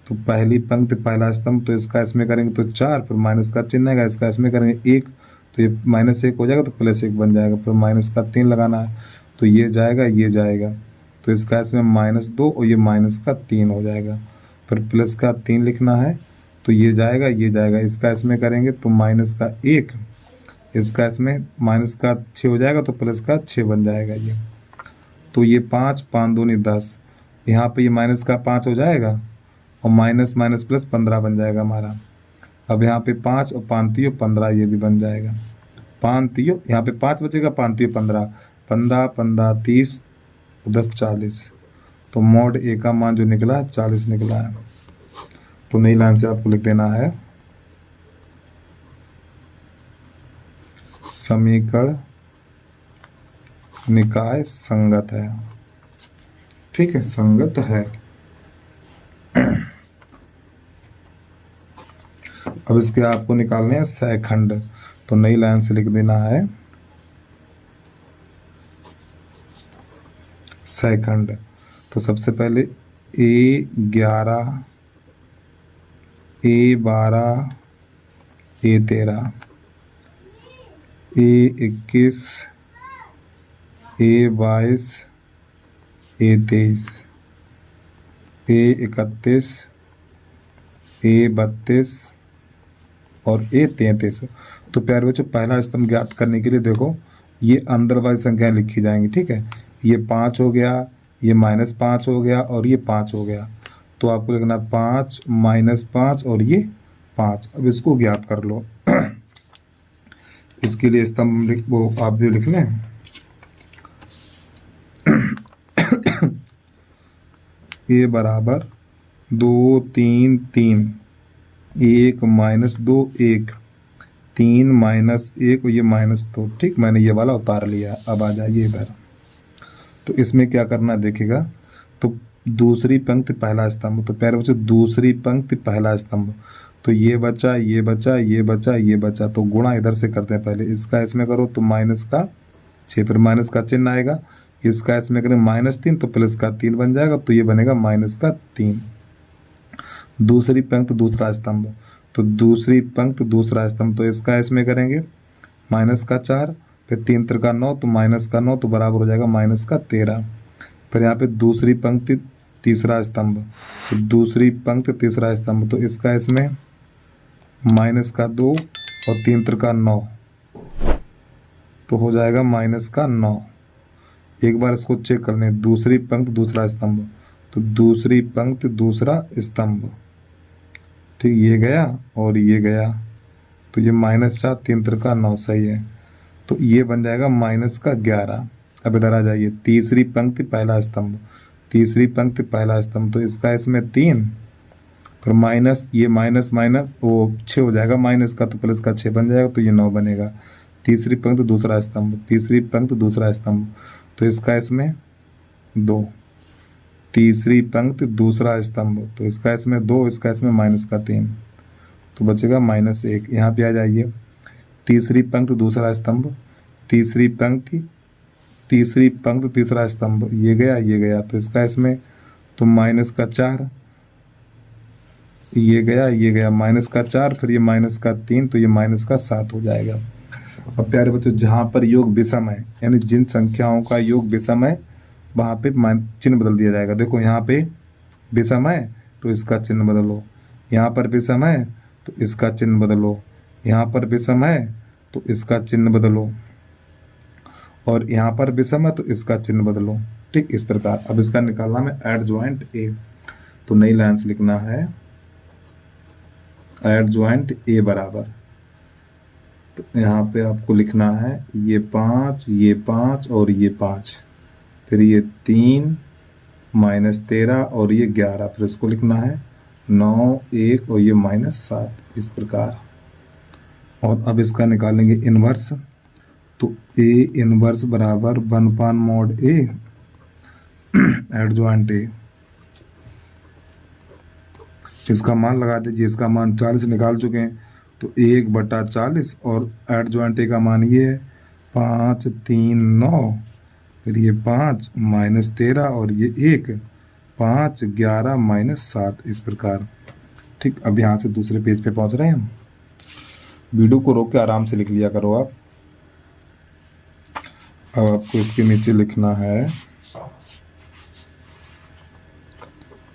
तो पहली पंक्ति पहला स्तंभ, तो इसका इसमें करेंगे तो 4, फिर माइनस का चिन्ह आएगा, इसका इसमें करेंगे 1, तो ये माइनस 1 हो जाएगा, तो प्लस 1 बन जाएगा। फिर माइनस का 3 लगाना है, तो ये जाएगा ये जाएगा, तो इसका इसमें माइनस 2 और ये माइनस का 3 हो जाएगा। फिर प्लस का 3 लिखना है, तो ये जाएगा ये जाएगा, इसका इसमें करेंगे तो माइनस का 1, इसका इसमें माइनस का 6 हो जाएगा, तो प्लस का 6 बन जाएगा ये। तो ये 5 5 दूनी 10, यहाँ पे ये माइनस का 5 हो जाएगा और माइनस माइनस प्लस 15 बन जाएगा हमारा। अब यहाँ पे 5 और 5 3 15, ये भी बन जाएगा। 5 3 यहाँ पे 5 बचेगा, 5 3 15 15 15 30 10 40। तो मॉड ए का मान जो निकला 40 निकला है। तो नई लाइन से आपको लिख देना है समीकरण निकाय संगत है। ठीक है, संगत है। अब इसके आपको निकालने हैं सहखंड। तो नई लाइन से लिख देना है सहखंड। तो सबसे पहले A11 A12 A13 A21 A22 A23 A31 A32 और A33। तो प्यारे बच्चों, पहला स्तंभ ज्ञात करने के लिए देखो ये अंदर वाली संख्याएं लिखी जाएंगी। ठीक है, ये 5 हो गया, ये -5 हो गया और ये 5 हो गया। तो आपको लिखना 5 -5 और ये 5। अब इसको ज्ञात कर लो। इसके लिए स्तंभ वो आप भी लिख लें। ये बराबर 2 3 3 1 -2 1 3 -1 और ये -2। ठीक, मैंने ये वाला उतार लिया। अब आ जाइए इधर। तो इसमें क्या करना देखिएगा। तो दूसरी पंक्ति पहला स्तंभ, तो प्यारे बच्चों दूसरी पंक्ति पहला स्तंभ, तो ये बचा ये बचा ये बचा ये बचा। तो गुणा इधर से करते हैं पहले, इसका इसमें करो तो माइनस का 6, फिर माइनस का चिन्ह आएगा, इसका इसमें करें -3 तो प्लस का 3 बन जाएगा, तो ये बनेगा माइनस का 3। दूसरी पंक्ति दूसरा स्तंभ, तो दूसरी पंक्ति दूसरा स्तंभ, तो इसका इसमें करेंगे माइनस का 4, फिर 3 3 का 9, तो माइनस का 9 तो बराबर हो जाएगा माइनस का 13। फिर यहाँ पे दूसरी पंक्ति तीसरा स्तंभ, तो दूसरी पंक्ति तीसरा स्तंभ, तो इसका इसमें माइनस का 2 और 3 3 का 9, तो हो जाएगा माइनस का 9। एक बार इसको चेक कर लें। दूसरी पंक्ति दूसरा स्तंभ, तो दूसरी पंक्ति दूसरा स्तंभ, ठीक, ये गया और ये गया, तो ये -4 3 3 का 9 सही है। तो ये बन जाएगा माइनस का 11। अब इधर आ जाइए, तीसरी पंक्ति पहला स्तंभ, तीसरी पंक्ति पहला स्तंभ, तो इसका इसमें 3, फिर माइनस, ये माइनस माइनस वो 6 हो जाएगा माइनस का, तो प्लस का 6 बन जाएगा, तो ये 9 बनेगा। तीसरी पंक्ति दूसरा स्तंभ, तीसरी पंक्ति दूसरा स्तंभ, तो इसका इसमें 2। तीसरी पंक्ति दूसरा स्तंभ, तो इसका इसमें 2, इसका इसमें माइनस का 3, तो बचेगा -1। यहाँ पे आ जाइए, तीसरी पंक्ति दूसरा स्तंभ, तीसरी पंक्ति तीसरा स्तंभ, ये गया, तो इसका इसमें तो माइनस का 4, ये गया माइनस का 4, फिर ये माइनस का 3, तो ये माइनस का 7 हो जाएगा। अब प्यारे बच्चों जहाँ पर योग विषम है यानी जिन संख्याओं का योग विषम है वहाँ पे चिन्ह बदल दिया जाएगा। देखो यहाँ पे विषम है तो इसका चिन्ह बदलो, यहाँ पर विषम है तो इसका चिन्ह बदलो, यहाँ पर विषम है तो इसका चिन्ह बदलो, और यहाँ पर विषम है तो इसका चिन्ह बदलो। ठीक, इस प्रकार। अब इसका निकालना में एडजॉइंट ए, तो नई लाइन से लिखना है एडजॉइंट ए बराबर, तो यहाँ पे आपको लिखना है ये 5 और ये 5, फिर ये 3 -13 और ये 11, फिर इसको लिखना है 9 1 और ये -7, इस प्रकार। और अब इसका निकालेंगे इनवर्स, तो ए इनवर्स बराबर 1/mod ए एडजॉइंट ए, इसका मान लगा दीजिए। इसका मान 40 निकाल चुके हैं, तो 1/40 और एडजॉइंट ए का मान ये है 5 3 9, फिर ये 5 -13 और ये 1 5 11 -7, इस प्रकार। ठीक, अब यहाँ से दूसरे पेज पे पहुँच रहे हैं हम। वीडियो को रोक के आराम से लिख लिया करो आप। अब आपको इसके नीचे लिखना है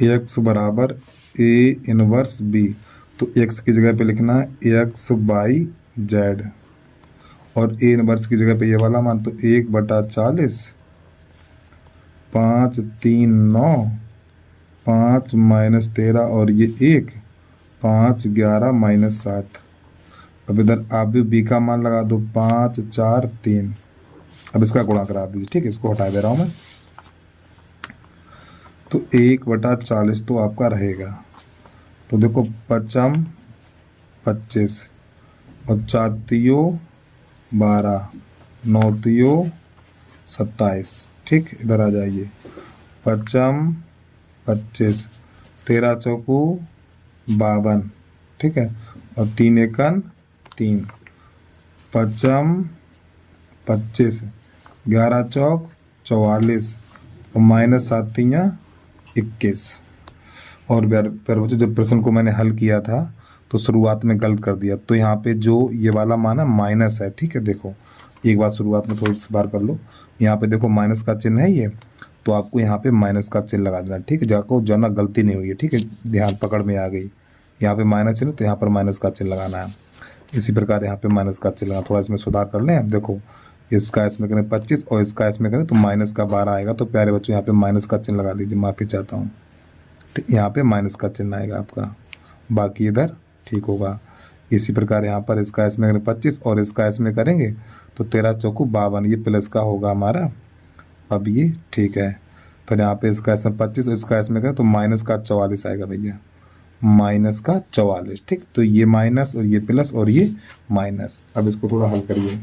x बराबर a इनवर्स b, तो x की जगह पे लिखना है x/z, और a इनवर्स की जगह पे ये वाला मान, तो 1/40 5 3 9 5 -13 और ये 1 5 11 -7। अब इधर आप भी b का मान लगा दो 5 4 3। अब इसका गुणा करा दीजिए। ठीक है, इसको हटा दे रहा हूँ मैं, तो 1/40 तो आपका रहेगा। तो देखो 5 25 और 4 तियो 12 9 तियो 27। ठीक, इधर आ जाइए, 5 25 13 चौको 52, ठीक है, और 3 एकन 3, 5 25 11 चौक 44 और -7 तिया 21। और प्यारे बच्चों जब प्रश्न को मैंने हल किया था तो शुरुआत में गलत कर दिया, तो यहाँ पे जो ये वाला मान है माइनस है। ठीक है, देखो एक बात शुरुआत में थोड़ी सुधार कर लो, यहाँ पे देखो माइनस का चिन्ह है ये, तो आपको यहाँ पे माइनस का चिन्ह लगा देना। ठीक है, जाको ज़्यादा गलती नहीं हुई है। ठीक है, ध्यान पकड़ में आ गई, यहाँ पे माइनस चिन्ह तो यहाँ पर माइनस का चिन्ह लगाना है। इसी प्रकार यहाँ पे माइनस का चिन्ह लगाना, थोड़ा इसमें सुधार कर लें। अब देखो इसका इसमें करें 25 और इसका इसमें करें तो माइनस का 12 आएगा। तो प्यारे बच्चों यहाँ पे माइनस का चिन्ह लगा दीजिए, माफ़ी चाहता हूँ। ठीक, यहाँ पे माइनस का चिन्ह आएगा आपका, बाकी इधर ठीक होगा। इसी प्रकार यहाँ पर इसका इसमें करें 25 और इसका इसमें करेंगे तो 13 चौको 52, ये प्लस का होगा हमारा। अब ये ठीक है, फिर यहाँ पे इसका इसमें 25 और इसका इसमें करें तो माइनस का 44 आएगा भैया, माइनस का 44। ठीक, तो ये माइनस और ये प्लस और ये माइनस। अब इसको थोड़ा हल करिए,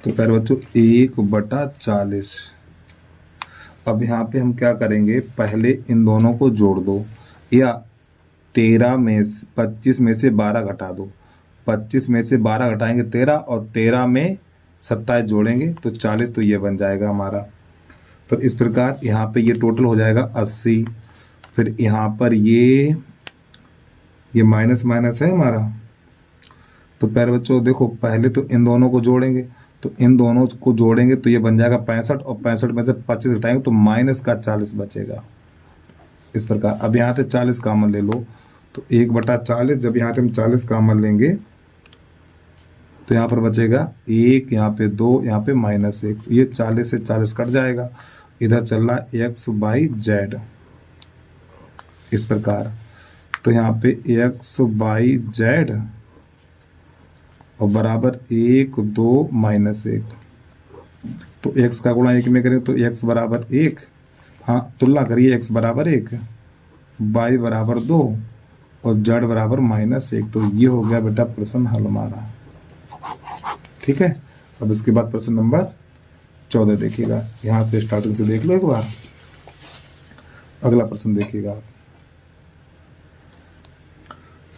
तो प्यारे बच्चों 1/40। अब यहाँ पे हम क्या करेंगे, पहले इन दोनों को जोड़ दो, या 25 में से 12 घटा दो। 25 में से 12 घटाएंगे 13, और 13 में 27 जोड़ेंगे तो 40, तो ये बन जाएगा हमारा। फिर इस प्रकार यहाँ पे ये टोटल हो जाएगा 80। फिर यहाँ पर ये माइनस माइनस है हमारा। तो प्यारे बच्चों देखो पहले तो इन दोनों को जोड़ेंगे, तो इन दोनों को जोड़ेंगे तो ये बन जाएगा 65, और 65 में से 25 घटाएंगे तो माइनस का 40 बचेगा। इस प्रकार अब यहाँ से 40 कॉमन ले लो, तो 1/40, जब यहाँ से हम 40 कॉमन लेंगे तो यहाँ पर बचेगा 1, यहाँ पे 2, यहाँ पे -1, ये 40 से 40 कट जाएगा। इधर चल रहा है x/z, इस प्रकार। तो यहाँ पे x/z और बराबर 1 2 -1, तो x का गुणा 1 में करें तो x बराबर 1, हाँ तुलना करिए, x बराबर 1, y बराबर 2 और z बराबर -1। तो ये हो गया बेटा प्रश्न हल हमारा। ठीक है, अब इसके बाद प्रश्न नंबर 14 देखिएगा, यहाँ से स्टार्टिंग से देख लो एक बार। अगला प्रश्न देखिएगा आप,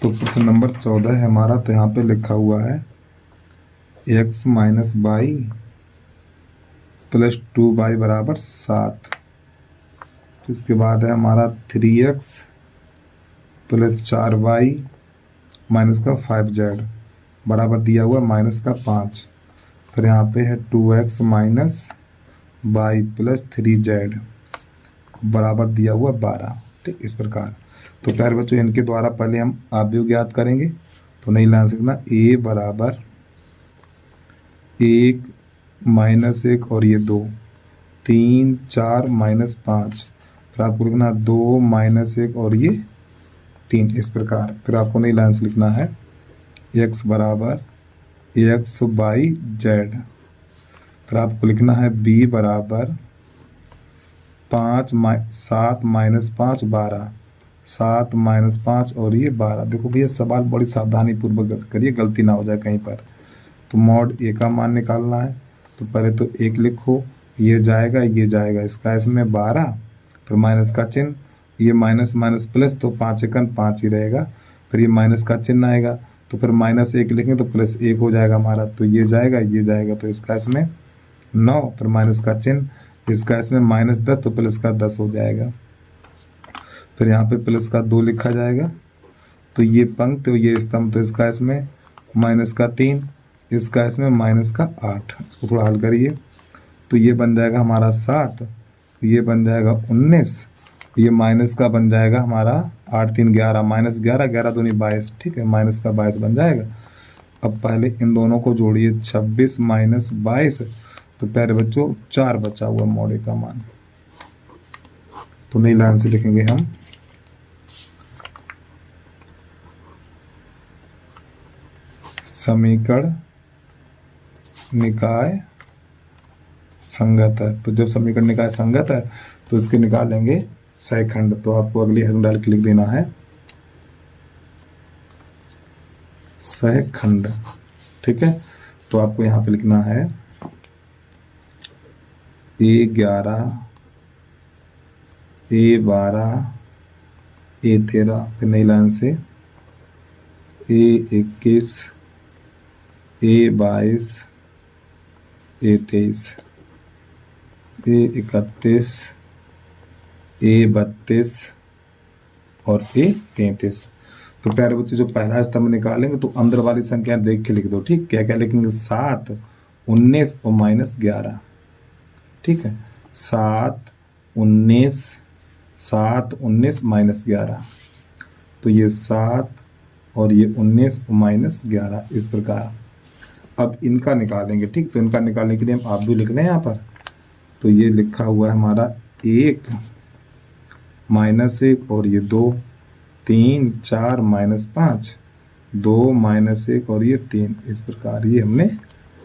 तो प्रश्न नंबर 14 है हमारा। तो यहाँ पे लिखा हुआ है x - y + 2y बराबर 7। इसके बाद है हमारा 3x + 4y - 5z। बराबर दिया हुआ माइनस का 5, फिर यहाँ पे है 2x minus Y plus 3z बराबर दिया हुआ 12। ठीक, इस प्रकार। तो प्यारे बच्चों इनके द्वारा पहले हम आव्यूह ज्ञात करेंगे। तो नहीं लान सीखना, a बराबर 1 माइनस 1 और ये 2, 3 4 माइनस 5, फिर आपको लिखना 2 माइनस 1 और ये 3, इस प्रकार। फिर आपको नहीं लाइन से लिखना है x बराबर x बाई जेड, फिर आपको लिखना है b बराबर 7 माइनस 5 12, 7 माइनस 5 और ये 12। देखो भैया सवाल बड़ी सावधानी पूर्वक करिए, गलती ना हो जाए कहीं पर। तो मॉड a का मान निकालना है, तो पहले तो 1 लिखो, ये जाएगा इसका इसमें 12, फिर माइनस का चिन्ह, ये माइनस माइनस प्लस, तो 5 एकन 5 ही रहेगा, फिर ये माइनस का चिन्ह आएगा, तो फिर माइनस 1 लिखेंगे तो प्लस 1 हो जाएगा हमारा, तो ये जाएगा, तो इसका इसमें 9, फिर माइनस का चिन्ह, इसका इसमें माइनस 10, तो प्लस का 10 हो जाएगा, फिर यहाँ पे प्लस का 2 लिखा जाएगा, तो ये पंक्ति तो ये स्तंभ, तो इसका इसमें माइनस का 3, इसका इसमें माइनस का 8। इसको थोड़ा हल करिए, तो ये बन जाएगा हमारा 7, ये बन जाएगा 19, ये माइनस का बन जाएगा हमारा 8 3 11, माइनस 11 11 दूनी 22। ठीक है, माइनस का 22 बन जाएगा। अब पहले इन दोनों को जोड़िए, 26 माइनस 22, तो प्यारे बच्चों 4 बचा हुआ मॉड a का मान। तो नई लाइन से लिखेंगे हम समीकरण निकाय संगत है। तो जब समीकरण निकाय संगत है तो इसके निकालेंगे सहखंड। तो आपको अगली हेडिंग डाल के लिख देना है सहखंड। ठीक है, तो आपको यहाँ पे लिखना है A11 A12 A13, फिर नई लाइन से A21 A22 A23 A31 A32 और A33। तो प्यारे बच्चों जो पहला स्तंभ निकालेंगे तो अंदर वाली संख्या देख के लिख दो। ठीक, क्या क्या लिखेंगे, 7 19 और माइनस 11। ठीक है, 7 19 माइनस 11, तो ये 7 और ये 19 और माइनस 11, इस प्रकार। अब इनका निकालेंगे। ठीक, तो इनका निकालने के लिए हम आप भी लिख रहे हैं यहाँ पर। तो ये लिखा हुआ है हमारा 1 माइनस 1 और ये 2, 3 4 माइनस 5, 2 माइनस 1 और ये 3, इस प्रकार। ये हमने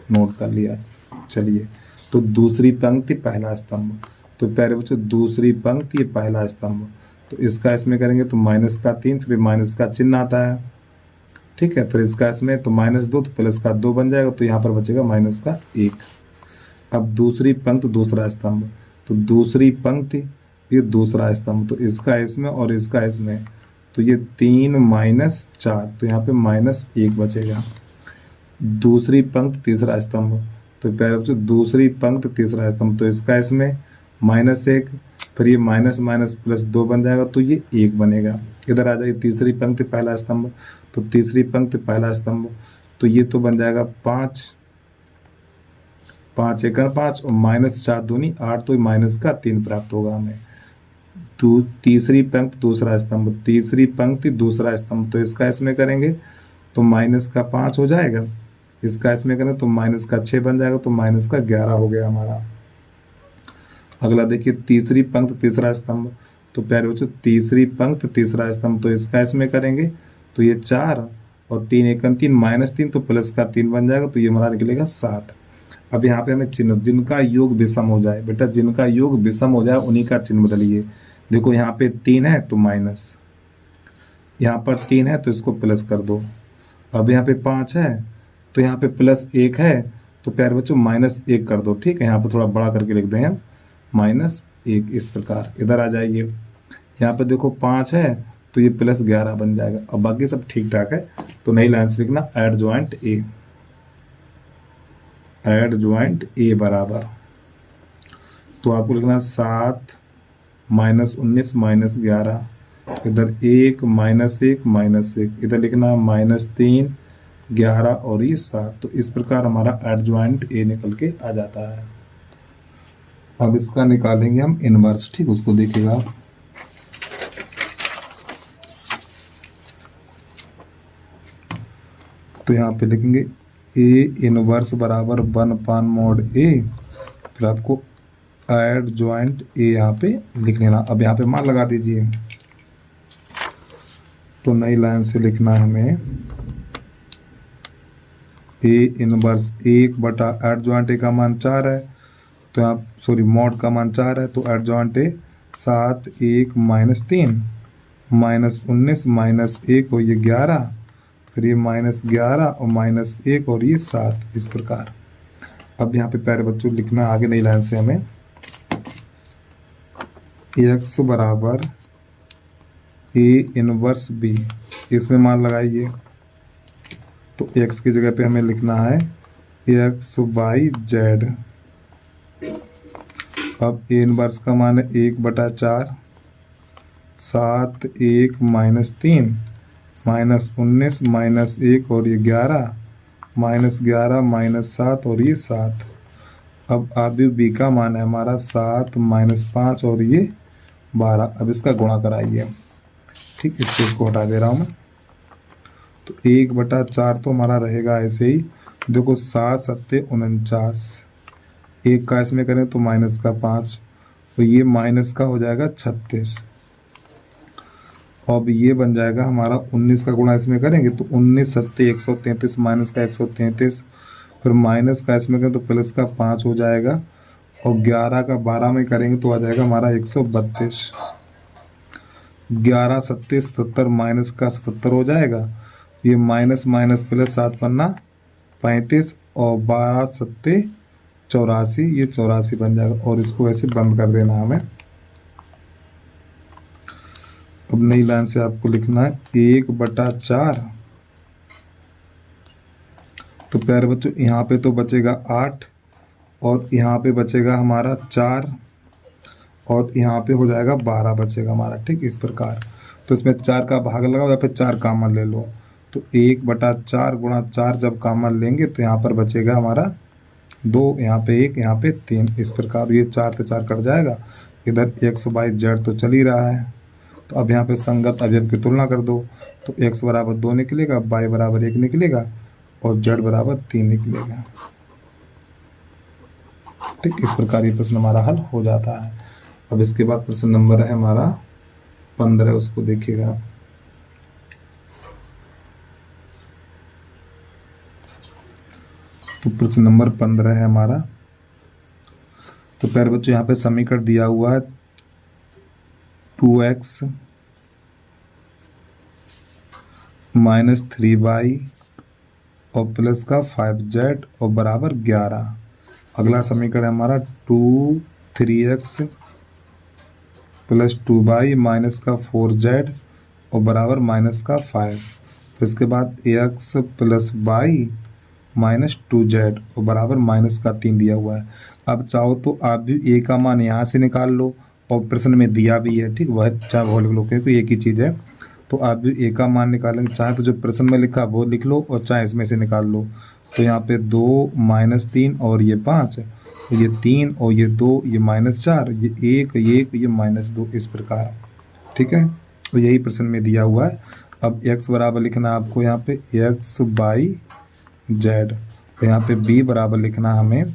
नोट कर लिया। चलिए, तो दूसरी पंक्ति पहला स्तंभ। तो प्यारे बच्चों दूसरी पंक्ति ये पहला स्तंभ, तो इसका इसमें करेंगे तो माइनस का 3, फिर माइनस का चिन्ह आता है। ठीक है, फिर इसका इसमें तो -2, तो प्लस का 2 बन जाएगा, तो यहाँ पर बचेगा माइनस का 1। अब दूसरी पंक्ति दूसरा स्तंभ, तो दूसरी पंक्ति ये दूसरा स्तंभ, तो इसका इसमें और इसका इसमें, तो ये 3 माइनस 4, तो यहाँ पे -1 बचेगा। दूसरी पंक्ति तीसरा स्तंभ, तो प्यारे बच्चों दूसरी पंक्ति तीसरा स्तंभ, तो इसका इसमें -1, फिर ये माइनस माइनस प्लस 2 बन जाएगा, तो ये 1 बनेगा। इधर आ जाइए तीसरी पंक्ति पहला स्तंभ, तो तीसरी पंक्ति पहला स्तंभ, तो ये तो बन जाएगा 5 5 एकड़ 5 और -4 दूनी 8, तो माइनस का 3 प्राप्त होगा हमें। तो तीसरी पंक्ति दूसरा स्तंभ, तीसरी पंक्ति दूसरा स्तंभ, तो इसका इसमें करेंगे तो माइनस का 5 हो जाएगा, इसका इसमें करें तो माइनस का 6 बन जाएगा, तो माइनस का 11 हो गया हमारा। अगला देखिए तीसरी पंक्ति तीसरा स्तंभ, तो प्यारे बच्चों तीसरी पंक्ति तीसरा स्तंभ, तो इसका इसमें करेंगे तो ये 4 और 3 एकन 3 -3, तो प्लस का 3 बन जाएगा, तो ये हमारा निकलेगा 7। अब यहाँ पे हमें चिन्ह, जिनका योग विषम हो जाए बेटा, जिनका योग विषम हो जाए उन्हीं का चिन्ह बदलिए। देखो यहाँ पे 3 है तो माइनस, यहाँ पर 3 है तो इसको प्लस कर दो। अब यहाँ पे 5 है तो यहाँ पे +1 है, तो प्यारे बच्चों -1 कर दो। ठीक है, यहाँ पे थोड़ा बड़ा करके लिख दें हम -1, इस प्रकार। इधर आ जाइए, यहाँ पे देखो 5 है तो ये +11 बन जाएगा। अब बाकी सब ठीक ठाक है, तो नई लाइन से लिखना एड ज्वाइंट ए बराबर, तो आपको लिखना 7 -19 -11, इधर 1 -1 -1, इधर लिखना -3 11 और ये 7। तो इस प्रकार हमारा एडजॉइंट ए निकल के आ जाता है। अब इसका निकालेंगे हम इनवर्स, ठीक, उसको देखिएगा आप। तो यहाँ पे लिखेंगे ए इनवर्स बराबर 1/mod ए, फिर आपको एडजॉइंट ए यहाँ पे लिख लेना। अब यहाँ पे मान लगा दीजिए। तो नई लाइन से लिखना है हमें ए इनवर्स 1 बटा एडजॉइंट ए का मान 4 है, तो यहाँ सॉरी मॉड का मान 4 है, तो एडजॉइंट ए 7 1 -3 -19 -1 और ये 11, फिर ये -11 और -1 और ये 7, इस प्रकार। अब यहाँ पे प्यारे बच्चों लिखना आगे नई लाइन से हमें x बराबर ए इनवर्स बी, इसमें मान लगाइए। तो x की जगह पे हमें लिखना है x/z। अब ए इनवर्स का मान है 1/4, 7 1 -3 -19 -1 और ये 11 -11 -7 और ये 7। अब अभी बी का मान है हमारा 7 -5 और ये 12। अब इसका गुणा कराइए, ठीक, इसको हटा दे रहा हूँ मैं। तो 1/4 तो हमारा रहेगा ऐसे ही। देखो 7 7 49, 1 का इसमें करें तो माइनस का 5, तो ये माइनस का हो जाएगा 36। अब ये बन जाएगा हमारा 19 का गुणा इसमें करेंगे तो 19 7 133 माइनस का 133, फिर माइनस का इसमें करें तो प्लस का 5 हो जाएगा, और 11 का 12 में करेंगे तो आ जाएगा हमारा 132। 11 7 77 माइनस का 77 हो जाएगा, ये माइनस माइनस प्लस 7 पन्ना 35 और 12 7 84, ये 84 बन जाएगा। और इसको ऐसे बंद कर देना हमें। अब नई लाइन से आपको लिखना है 1/4। तो प्यारे बच्चों यहाँ पे तो बचेगा 8 और यहाँ पे बचेगा हमारा 4 और यहाँ पे हो जाएगा 12 बचेगा हमारा, ठीक, इस प्रकार। तो इसमें 4 का भाग लगाओ या फिर 4 कॉमन ले लो। तो 1/4 गुणा 4 जब कॉमन लेंगे तो यहाँ पर बचेगा हमारा 2, यहाँ पे 1, यहाँ पे 3, इस प्रकार। ये 4 से 4 कट जाएगा, इधर x/z तो चल ही रहा है। तो अब यहाँ पे संगत अवयव की तुलना कर दो, तो x बराबर 2 निकलेगा, y बराबर 1 निकलेगा और z बराबर 3 निकलेगा, ठीक, इस प्रकार ये प्रश्न हमारा हल हो जाता है। अब इसके बाद प्रश्न नंबर है हमारा 15, उसको देखिएगा। तो प्रश्न नंबर 15 है हमारा। तो प्यारे बच्चों यहाँ पे समीकरण दिया हुआ है 2x - 3y और प्लस का 5z और बराबर 11। अगला समीकरण है हमारा 2 3x + 2y माइनस का 4z और बराबर माइनस का 5। फिर इसके बाद x + y - 2z और बराबर माइनस का 3 दिया हुआ है। अब चाहो तो आप भी a का मान यहाँ से निकाल लो, और प्रश्न में दिया भी है, ठीक, वह चाहे वो लिख लो क्योंकि एक ही चीज़ है। तो आप भी a का मान निकालेंगे, चाहे तो जो प्रश्न में लिखा वो लिख लो और चाहे इसमें से निकाल लो। तो यहाँ पे 2 - 3 और ये 5, ये 3 और ये 2, ये -4, ये 1 ये -2, इस प्रकार, ठीक है। तो यही प्रश्न में दिया हुआ है। अब x बराबर लिखना आपको यहाँ पे x/z, तो यहाँ पे b बराबर लिखना हमें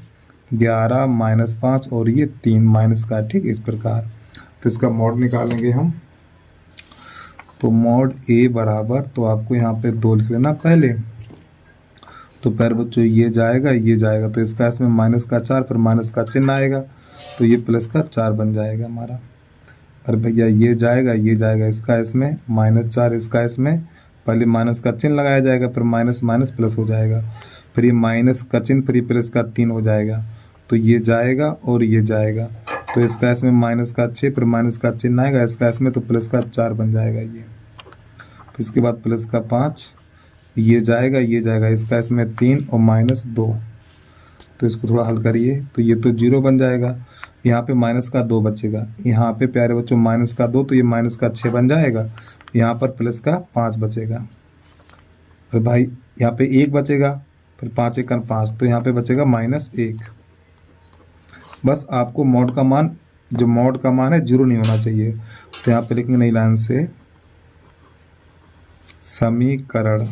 11 - 5 और ये 3 माइनस का, ठीक, इस प्रकार। तो इसका मॉड निकालेंगे हम। तो मॉड a बराबर, तो आपको यहाँ पे 2 लिख लेना पहले। तो प्यारे बच्चों ये जाएगा, तो इसका इसमें माइनस का 4, फिर माइनस का चिन्ह आएगा, तो ये प्लस का 4 बन जाएगा हमारा। अरे भैया ये जाएगा, इसका इसमें -4, इसका इसमें पहले माइनस का चिन्ह लगाया जाएगा, फिर माइनस माइनस प्लस हो जाएगा, फिर ये माइनस का चिन्ह, फिर ये प्लस का 3 हो जाएगा। तो ये जाएगा और ये जाएगा, तो इसका इसमें माइनस का 6, फिर माइनस का चिन्ह आएगा, इसका इसमें तो प्लस का 4 बन जाएगा ये। फिर इसके बाद प्लस का 5, ये जाएगा, इसका इसमें 3 और -2। तो इसको थोड़ा हल करिए, तो ये तो 0 बन जाएगा, यहाँ पे माइनस का 2 बचेगा, यहाँ पे प्यारे बच्चों माइनस का 2, तो ये माइनस का 6 बन जाएगा, यहाँ पर प्लस का 5 बचेगा। और भाई यहाँ पे 1 बचेगा, फिर 5 एकम 5, तो यहाँ पे बचेगा -1। बस आपको मॉड का मान, जो मॉड का मान है 0 नहीं होना चाहिए। तो यहाँ पे लिखेंगे नई लाइन से समीकरण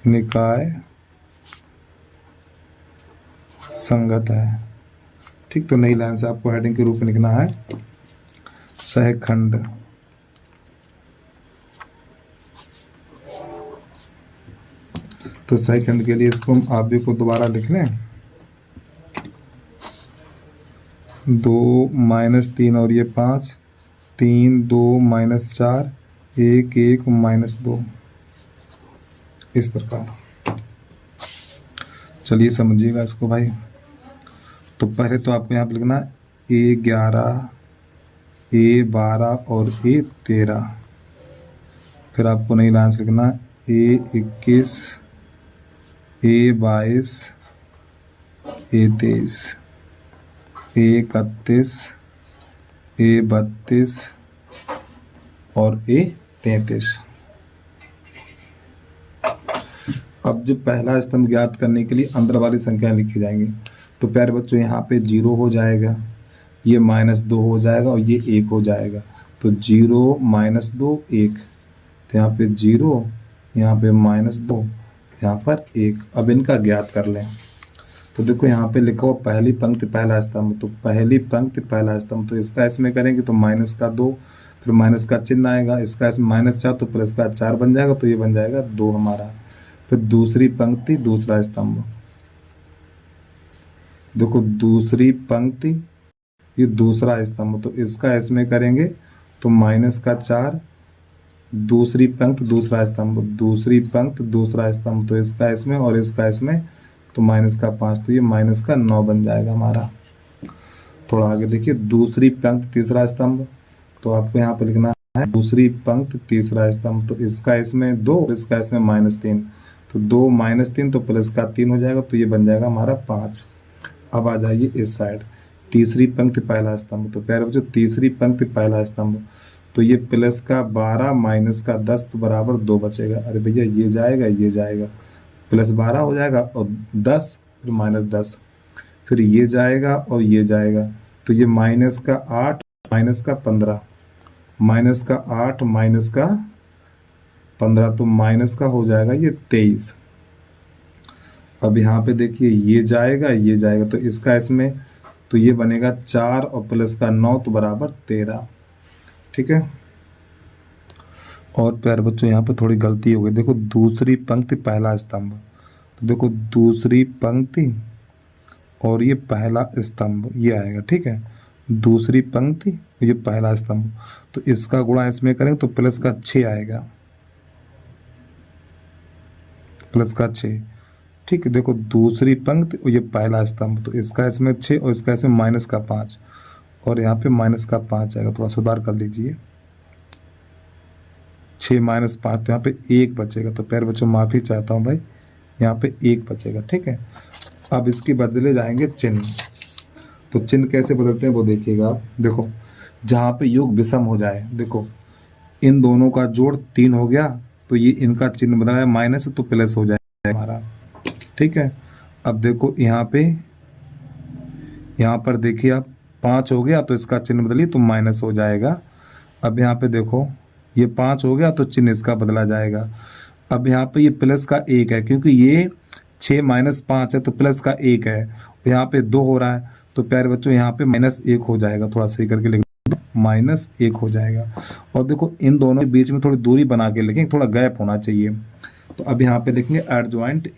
निकाय संगत है। ठीक, तो नई लाइन से आपको हेडिंग के रूप में लिखना है सहखंड। तो सहखंड के लिए इसको हम आप भी को दोबारा लिख लें, 2 -3 और ये 5, 3 2 -4 1 1 -2, इस प्रकार। चलिए समझिएगा इसको भाई। तो पहले तो आपको यहाँ पे लिखना A11 A12 और A13, फिर आपको नई लाइन से लिखना A21 A22 A23 A31 A32 और A33। अब जो पहला स्तंभ ज्ञात करने के लिए अंदर वाली संख्याएं लिखी जाएंगी। तो प्यारे बच्चों यहाँ पे 0 हो जाएगा, ये -2 हो जाएगा और ये 1 हो जाएगा। तो 0 -2 1, तो यहाँ पे 0, यहाँ पे -2, यहाँ पर 1। अब इनका ज्ञात कर लें। तो देखो यहाँ पे लिखा हुआ पहली पंक्ति पहला स्तंभ, तो पहली पंक्ति पहला स्तंभ, तो इसका इसमें करेंगे तो -2, फिर माइनस का चिन्ह आएगा, इसका इसमें -4 तो प्लस का 4 बन जाएगा, तो ये बन जाएगा 2 हमारा। फिर दूसरी पंक्ति दूसरा स्तंभ, देखो दूसरी पंक्ति ये दूसरा स्तंभ, तो इसका इसमें करेंगे तो -4, दूसरी पंक्ति दूसरा स्तंभ, दूसरी पंक्ति दूसरा स्तंभ, तो इसका इसमें और इसका इसमें तो -5, तो ये -9 बन जाएगा हमारा। थोड़ा आगे देखिए, दूसरी पंक्ति तीसरा स्तंभ, तो आपको यहाँ पे लिखना है दूसरी पंक्ति तीसरा स्तंभ, तो इसका इसमें 2, इसका इसमें -3, तो 2 -3 तो प्लस का 3 हो जाएगा, तो ये बन जाएगा हमारा 5। अब आ जाइए इस साइड, तीसरी पंक्ति पहला स्तंभ, तो प्यारे बच्चों तीसरी पंक्ति पहला स्तंभ, तो ये प्लस का 12 माइनस का 10 तो बराबर 2 बचेगा। अरे भैया ये जाएगा, प्लस 12 हो जाएगा और 10 फिर -10, फिर ये जाएगा और ये जाएगा, तो ये -8 माइनस का 15, -8 माइनस का 15, तो माइनस का हो जाएगा ये 23। अब यहाँ पे देखिए ये जाएगा, तो इसका इसमें तो ये बनेगा 4 और प्लस का 9 तो बराबर 13। ठीक है। और प्यारे बच्चों यहाँ पे थोड़ी गलती हो गई, देखो दूसरी पंक्ति पहला स्तंभ, तो देखो दूसरी पंक्ति और ये पहला स्तंभ ये आएगा। ठीक है, दूसरी पंक्ति ये पहला स्तंभ, तो इसका गुणा इसमें करेंगे तो प्लस का 6 आएगा, प्लस का 6। ठीक है, देखो दूसरी पंक्ति और ये पहला स्तंभ, तो इसका इसमें 6 और इसका इसमें -5 और यहाँ पे -5 आएगा। थोड़ा सुधार कर लीजिए, 6 - 5 तो यहाँ पे 1 बचेगा। तो प्यारे बच्चों माफ़ी चाहता हूँ भाई, यहाँ पे 1 बचेगा। ठीक है, अब इसके बदले जाएंगे चिन्ह। तो चिन्ह कैसे बदलते हैं वो देखिएगा आप। देखो जहाँ पे योग विषम हो जाए, देखो इन दोनों का जोड़ 3 हो गया, तो ये इनका चिन्ह बदला है माइनस तो प्लस हो जाएगा हमारा। ठीक है, अब देखो यहाँ पर देखिए आप 5 हो गया तो इसका चिन्ह बदलिए तो माइनस हो जाएगा। अब यहाँ पे देखो ये 5 हो गया तो चिन्ह इसका बदला जाएगा। अब यहाँ पे ये प्लस का 1 है, क्योंकि ये 6 - 5 है तो प्लस का 1 है, यहाँ पे 2 हो रहा है, तो प्यारे बच्चों यहाँ पे -1 हो जाएगा। थोड़ा सही करके लिख दो, -1 हो जाएगा। और देखो इन दोनों के बीच में थोड़ी दूरी बना के लिखें, थोड़ा गैप होना चाहिए। तो अब यहाँ पे लिखेंगे एडजॉइंट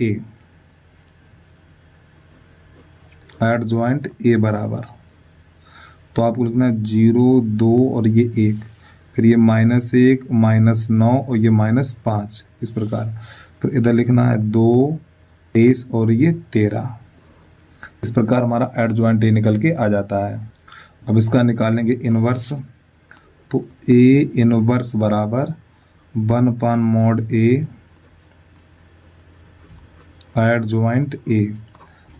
ए बराबर, तो आपको लिखना 0 2 और ये 1, फिर ये -1 -9 और ये -5, इस प्रकार। फिर इधर लिखना है 2 23 और ये 13। इस प्रकार हमारा एडजॉइंट ए निकल के आ जाता है। अब इसका निकालेंगे इनवर्स, तो ए इनवर्स बराबर 1/mod ए एडजॉइंट ए।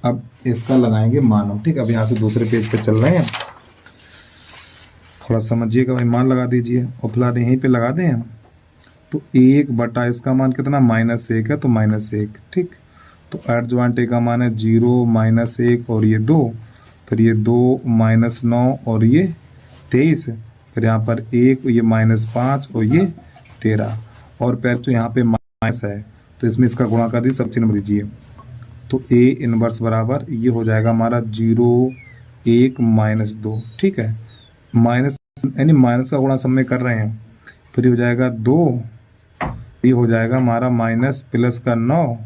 अब इसका लगाएंगे मान। ठीक है, अब यहाँ से दूसरे पेज पे चल रहे हैं। थोड़ा समझिएगा भाई, मान लगा दीजिए और फिलहाल यहीं पे लगा दें हम। तो 1 बटा इसका मान कितना -1 है, तो -1, ठीक। तो एडजॉइंट ए का मान है 0 -1 और ये 2, फिर ये 2 -9 और ये 23, फिर यहाँ पर 1, ये -5 और ये 13, और पैर जो यहाँ पे माइनस है तो इसमें इसका गुणा कर दीजिए, सब चिन्ह दीजिए। तो ए इनवर्स बराबर ये हो जाएगा हमारा 0 1 -2, ठीक है। माइनस यानी माइनस का गुणा सब में कर रहे हैं, फिर ये हो जाएगा 2, ये हो जाएगा हमारा माइनस प्लस का 9,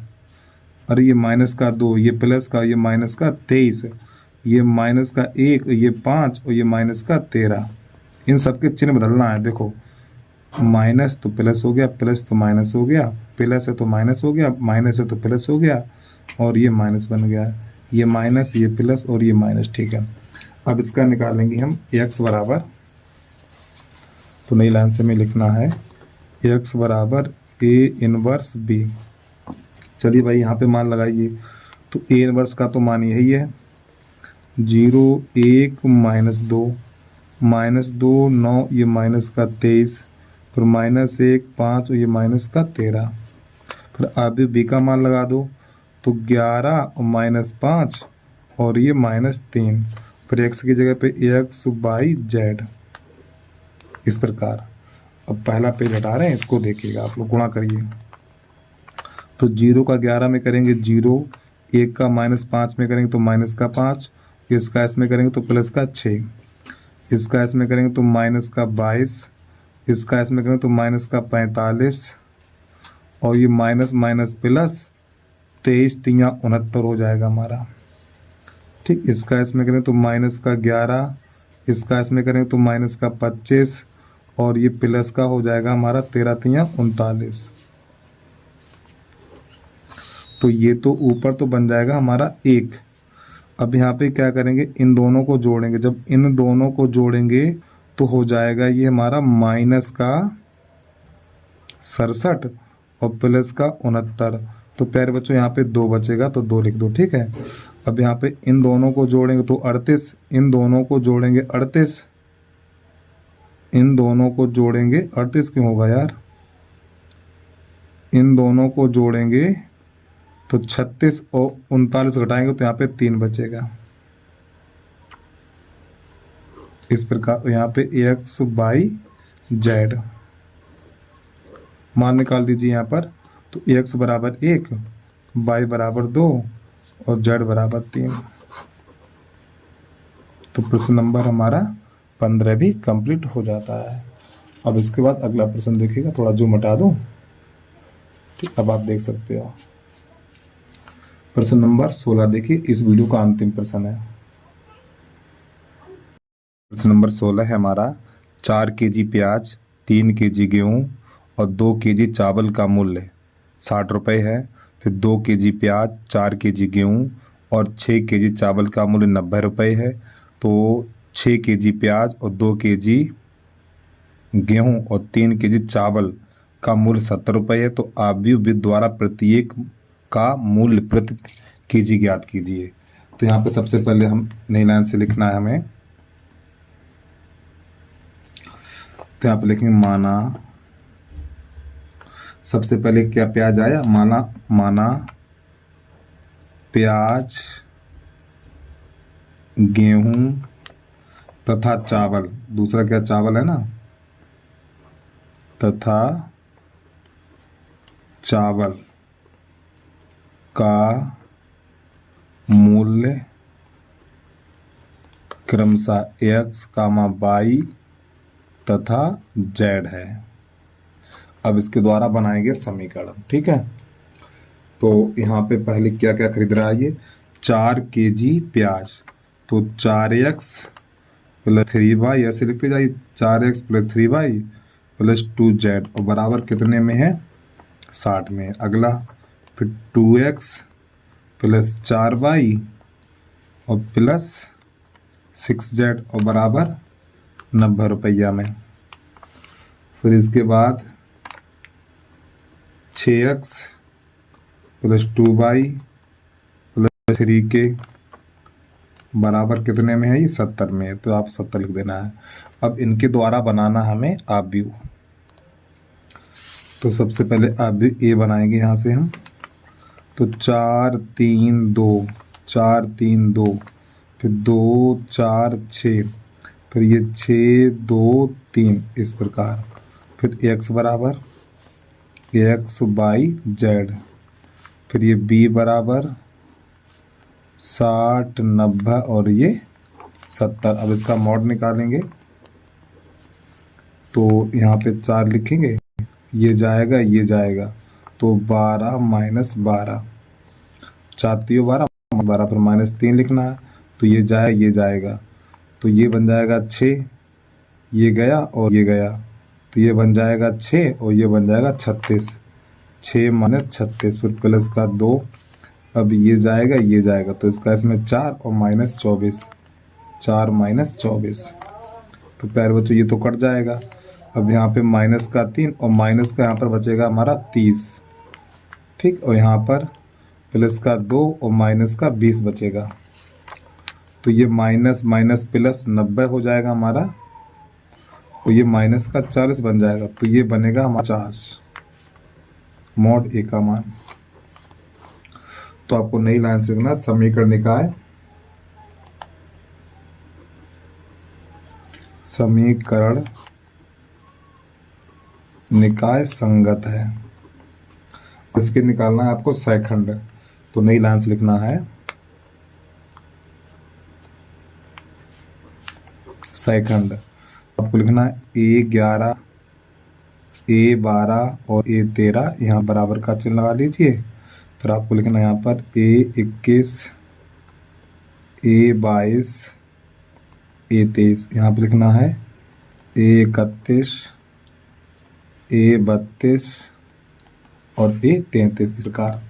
और ये माइनस का 2, ये प्लस का, ये माइनस का 23, ये माइनस का 1, ये 5 और ये माइनस का 13। इन सब के चिन्ह बदलना है। देखो माइनस तो प्लस हो गया, प्लस तो माइनस हो गया, प्लस है तो माइनस हो गया, माइनस है तो प्लस हो गया, और ये माइनस बन गया, ये माइनस, ये प्लस और ये माइनस, ठीक है। अब इसका निकालेंगे हम x बराबर, तो नई लाइन से में लिखना है x बराबर a इनवर्स b। चलिए भाई यहाँ पे मान लगाइए, तो a इनवर्स का तो मान यही है 0 1 -2, -2 9, ये माइनस का 23, फिर -1 5 और ये माइनस का 13, फिर अभी b का मान लगा दो, तो 11 और -5 और ये -3, फिर x की जगह पे x y z, इस प्रकार। अब पहला पेज हटा रहे हैं, इसको देखिएगा आप लोग, गुणा करिए। तो 0 का 11 में करेंगे 0, 1 का -5 में करेंगे तो माइनस का 5, इसका s में करेंगे तो प्लस का 6, इसका s में करेंगे तो माइनस का 22, इसका s में करेंगे तो माइनस का 45, और ये माइनस माइनस प्लस 23 3 69 हो जाएगा हमारा, ठीक। इसका s में करेंगे तो माइनस का 11, इसका s में करेंगे तो माइनस का 25, और ये प्लस का हो जाएगा हमारा 13 3 39। तो ये तो ऊपर तो बन जाएगा हमारा 1। अब यहाँ पे क्या करेंगे, इन दोनों को जोड़ेंगे, जब इन दोनों को जोड़ेंगे तो हो जाएगा ये हमारा माइनस का 67 और प्लस का 69। तो प्यारे बच्चों यहाँ पे 2 बचेगा, तो 2 लिख दो, ठीक है। अब यहाँ पे इन दोनों को जोड़ेंगे तो 38, इन दोनों को जोड़ेंगे 38, इन दोनों को जोड़ेंगे 38 क्यों होगा यार, इन दोनों को जोड़ेंगे तो 36 और 39 घटाएंगे तो यहाँ पे 3 बचेगा, इस प्रकार। यहाँ पे x y z मान निकाल दीजिए यहाँ पर, तो x बराबर 1, y बराबर 2 और z बराबर 3। तो प्रश्न नंबर हमारा 15 भी कंप्लीट हो जाता है। अब इसके बाद अगला प्रश्न देखिएगा, थोड़ा जूम हटा दूं, ठीक। अब आप देख सकते हो प्रश्न नंबर 16 देखिए, इस वीडियो का अंतिम प्रश्न है। प्रश्न नंबर 16 है हमारा, 4 केजी प्याज, 3 केजी गेहूँ और 2 केजी चावल का मूल्य 60 रुपये है। फिर 2 केजी प्याज, 4 केजी गेहूँ और 6 केजी चावल का मूल्य 90 रुपये है। तो 6 केजी प्याज और 2 केजी गेहूँ और 3 केजी चावल का मूल्य 70 रुपये है। तो आव्यूह विधि द्वारा प्रत्येक का मूल्य प्रति केजी ज्ञात कीजिए। तो यहाँ पे सबसे पहले हम नई लाइन से लिखना है हमें, तो यहाँ पे लिखेंगे माना, सबसे पहले क्या प्याज आया, माना प्याज, गेहूं तथा चावल, दूसरा क्या चावल है ना, तथा चावल का मूल्य क्रमशः x, y तथा z है। अब इसके द्वारा बनाएंगे समीकरण, ठीक है। तो यहाँ पे पहले क्या क्या खरीद रहा है, ये 4 केजी प्याज, तो 4x प्लस 3y, ऐसे लिखते जाइए, 4x plus 3y plus 2z, और बराबर कितने में है, 60 में। अगला फिर 2x प्लस 4y और प्लस 6z और बराबर 90 रुपया में। फिर इसके बाद 6x plus 2y plus 3k बराबर कितने में है, ये 70 में है, तो आप 70 लिख देना है। अब इनके द्वारा बनाना हमें आव्यूह। तो सबसे पहले आव्यूह ए बनाएंगे यहाँ से हम। तो 4 3 2, 4 3 2, फिर 2 4 6, फिर ये 6 2 3 इस प्रकार। फिर x बराबर x/z, फिर ये b बराबर 60 90 और ये 70। अब इसका मॉड निकालेंगे तो यहाँ पे 4 लिखेंगे, ये जाएगा ये जाएगा, तो 12 माइनस 12, 4 3 12, 12 फिर -3 लिखना है, तो ये जाएगा, तो ये बन जाएगा 6, ये गया और ये गया, तो ये बन जाएगा 6 और ये बन जाएगा 36, 6 माइनस 36, फिर प्लस का 2, अब ये जाएगा, तो इसका इसमें 4 और -24, 4 माइनस 24। तो प्यारे बच्चों ये तो कट जाएगा। अब यहाँ पे माइनस का 3 और माइनस का यहाँ पर बचेगा हमारा 30, ठीक, और यहाँ पर प्लस का 2 और माइनस का 20 बचेगा। तो ये माइनस माइनस प्लस 90 हो जाएगा हमारा, और ये माइनस का 40 बन जाएगा, तो ये बनेगा हमारा 50 मॉड ए का मान। तो आपको नई लाइन से लिखना समीकरण निकाय, समीकरण निकाय संगत है, इसके निकालना है आपको सेकंड। तो नई लाइन से लिखना है सेकंड। आपको लिखना है A11 A12 और A13, यहाँ बराबर का चिन्ह लगा लीजिए। फिर आपको लिखना है यहाँ पर A21 A22 A23, यहाँ पर लिखना है A31 A32 और A33 इस प्रकार।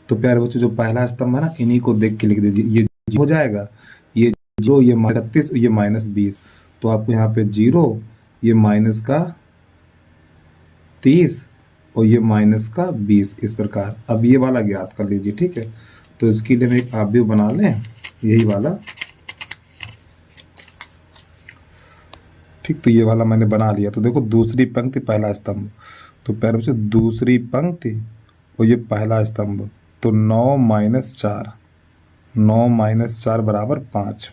तो प्यारे बच्चों जो पहला स्तंभ है ना, इन्हीं को देख के लिख दीजिए, ये हो जाएगा, ये 0 ये -36 ये -20, तो आपको यहाँ पे 0 ये माइनस का 30 और ये माइनस का 20 इस प्रकार। अब ये वाला ज्ञात कर लीजिए, ठीक है। तो इसके लिए हम एक आव्यूह बना लें, यही वाला, ठीक। तो ये वाला मैंने बना लिया। तो देखो दूसरी पंक्ति पहला स्तंभ, तो प्यारे बच्चों दूसरी पंक्ति और ये पहला स्तंभ, तो 9 माइनस 4, 9 माइनस 4 बराबर 5।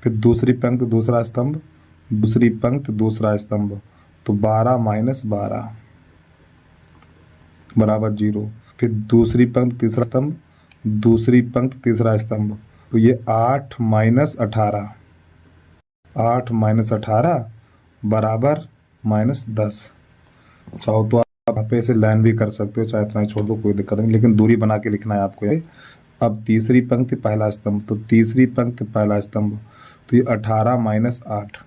फिर दूसरी पंक्ति दूसरा स्तंभ, दूसरी पंक्ति दूसरा स्तंभ, तो 12 माइनस 12 बराबर 0। फिर दूसरी पंक्ति तीसरा स्तंभ, दूसरी पंक्ति तीसरा स्तंभ, तो ये 8 माइनस 18, 8 माइनस 18 बराबर -10। चाहो तो आप ऐसे लाइन भी कर सकते हो, चाहे इतना ही छोड़ दो, कोई दिक्कत नहीं, लेकिन दूरी बना के लिखना है आपको ये। अब तीसरी पंक्ति पहला स्तंभ, तो तीसरी पंक्ति पहला स्तंभ, तो ये 18 माइनस 8,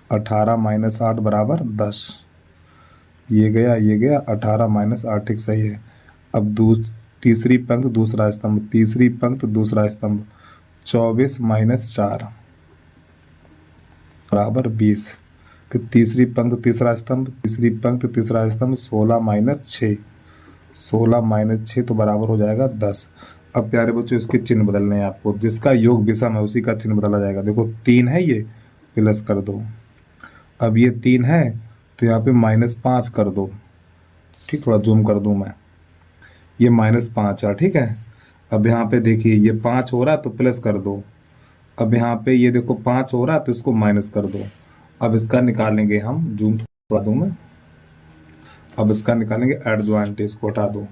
18 माइनस 8 बराबर 10, ये गया 18 माइनस 8, ठीक सही है। अब तीसरी पंक्ति दूसरा स्तंभ, तीसरी पंक्ति दूसरा स्तंभ, 24 माइनस 4 बराबर 20। फिर तीसरी पंक्ति तीसरा स्तंभ, तीसरी पंक्ति तीसरा स्तंभ, 16 माइनस 6, 16 माइनस 6 तो बराबर हो जाएगा 10। अब प्यारे बच्चों इसके चिन्ह बदलने हैं आपको, जिसका योग विषम है उसी का चिन्ह बदला जाएगा। देखो 3 है, ये प्लस कर दो। अब ये 3 है तो यहाँ पे -5 कर दो, ठीक, थोड़ा जूम कर दूं मैं, ये -5 है, ठीक है। अब यहाँ पे देखिए ये 5 हो रहा है तो प्लस कर दो, अब यहाँ पे ये देखो 5 हो रहा है तो इसको माइनस कर दो। अब इसका निकालेंगे हम, जूम थोड़ा दूं मैं, अब इसका निकालेंगे एडजॉइंट, इसको हटा दो,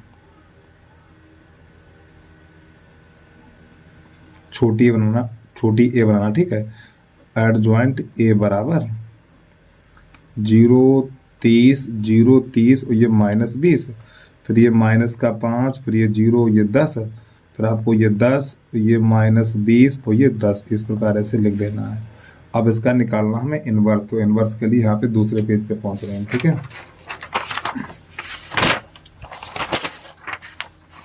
छोटी ए बनाना, ठीक है। एडजॉइंट ए बराबर 0 30 0 30 और ये -20, फिर ये माइनस का 5, फिर ये 0 ये 10, फिर आपको ये 10 ये -20 और ये 10 इस प्रकार ऐसे लिख देना है। अब इसका निकालना हमें इनवर्स, तो इनवर्स के लिए यहाँ पे दूसरे पेज पे पहुंच रहे हैं, ठीक है।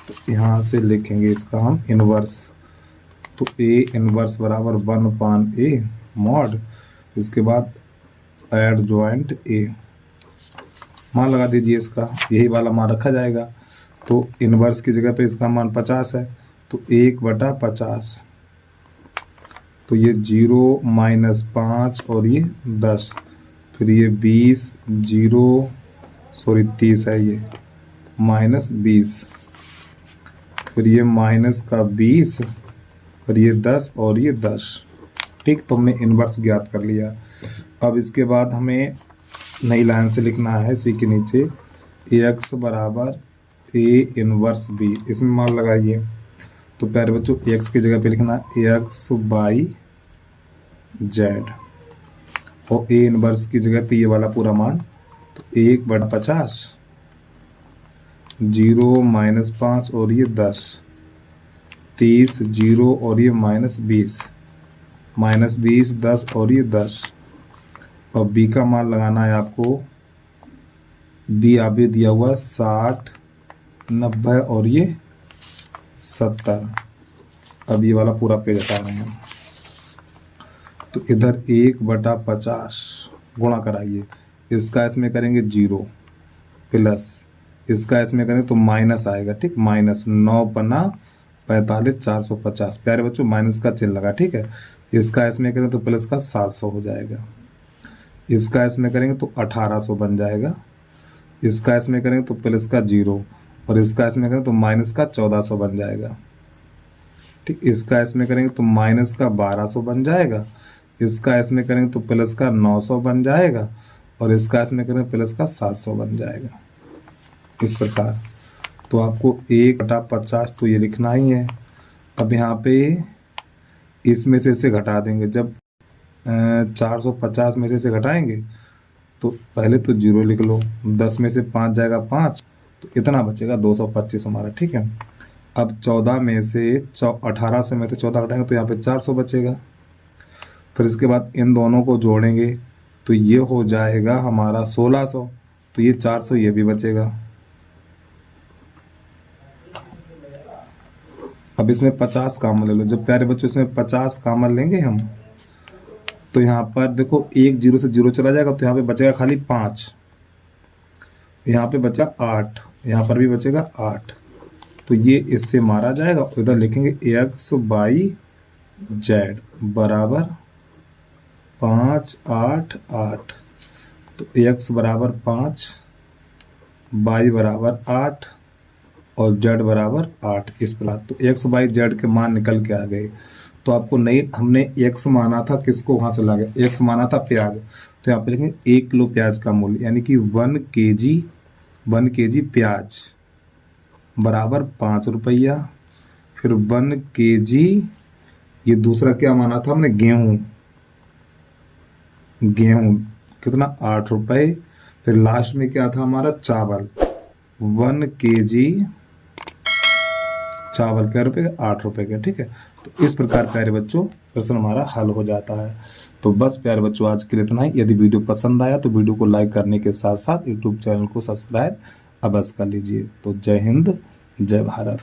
तो यहाँ से लिखेंगे इसका हम इनवर्स, तो ए इनवर्स बराबर 1/a मॉड, इसके बाद एडजॉइंट ए, मान लगा दीजिए इसका, यही वाला मान रखा जाएगा। तो इनवर्स की जगह पे इसका मान 50 है, तो 1/50 तो ये 0 माइनस 5 और ये 10, फिर ये 20 0 सॉरी 30 है ये माइनस 20, फिर ये माइनस का 20, फिर ये 10 और ये 10। ठीक, तो हमने इन्वर्स ज्ञात कर लिया। अब इसके बाद हमें नई लाइन से लिखना है सी के नीचे AX बराबर A इन्वर्स B। इसमें मान लगाइए। तो प्यारे बच्चों AX की जगह पे लिखना AX बाई Z और A इन्वर्स की जगह पे ये वाला पूरा मान, तो 1/50, 0 माइनस 5 और ये 10, 30 0 और ये माइनस 20, माइनस 20 10 और ये 10। और B का मान लगाना है आपको, B अभी दिया हुआ 60 90 और ये 70। अब ये वाला पूरा पेज हटा रहे हैं। तो इधर 1/50 गुणा कराइए, इसका इसमें करेंगे 0 प्लस इसका इसमें करें तो माइनस आएगा। ठीक, माइनस 9 पन्ना 45 450। प्यारे बच्चों माइनस का चिन्ह लगा। ठीक है, इसका इसमें करें तो प्लस का 700 हो जाएगा, इसका इसमें करेंगे तो 1800 बन जाएगा, इसका इसमें करेंगे तो प्लस का 0 और इसका इसमें करें तो माइनस का 1400 बन जाएगा। ठीक, इसका इसमें करेंगे तो माइनस का 1200 बन जाएगा, इसका इसमें करेंगे तो प्लस का 900 बन जाएगा और इसका इसमें करेंगे प्लस का 700 बन जाएगा। इस प्रकार तो आपको 1/50 तो ये लिखना ही है। अब यहाँ पे इसमें से इसे घटा देंगे। जब 450 में से इसे घटाएंगे तो पहले तो 0 लिख लो, 10 में से 5 जाएगा 5, तो इतना बचेगा 225 हमारा। ठीक है, अब 14 में से 1800 में से 14 घटाएंगे तो यहाँ पे 400 बचेगा। फिर इसके बाद इन दोनों को जोड़ेंगे तो ये हो जाएगा हमारा 1600, तो ये 400 ये भी बचेगा। अब इसमें 50 कॉमन ले लो। जब प्यारे बच्चों इसमें 50 कॉमन लेंगे हम, तो यहाँ पर देखो 1 0 से 0 चला जाएगा, तो यहाँ पे बचेगा खाली 5, यहाँ पे बचा 8, यहाँ पर भी बचेगा 8, तो ये इससे मारा जाएगा। इधर लिखेंगे AX बाई Z बराबर 5 8 8, तो AX बराबर 5, Y बराबर 8 और Z बराबर 8। इस प्रकार तो X बाई Z के मान निकल के आ गए। तो आपको नहीं, हमने X माना था किसको, वहाँ चला गया, X माना था प्याज, तो यहाँ पे लिखेंगे 1 किलो प्याज का मूल्य, यानी कि 1 kg प्याज बराबर 5 रुपया। फिर 1 kg ये दूसरा क्या माना था हमने, गेहूं कितना 8 रुपये। फिर लास्ट में क्या था हमारा, चावल 1 kg चावल क्या रुपये का, 8 रुपये का। ठीक है, तो इस प्रकार प्यारे बच्चों प्रश्न हमारा हल हो जाता है। तो बस प्यारे बच्चों आज के लिए इतना ही। यदि वीडियो पसंद आया तो वीडियो को लाइक करने के साथ साथ यूट्यूब चैनल को सब्सक्राइब अवश्य कर लीजिए। तो जय हिंद जय भारत।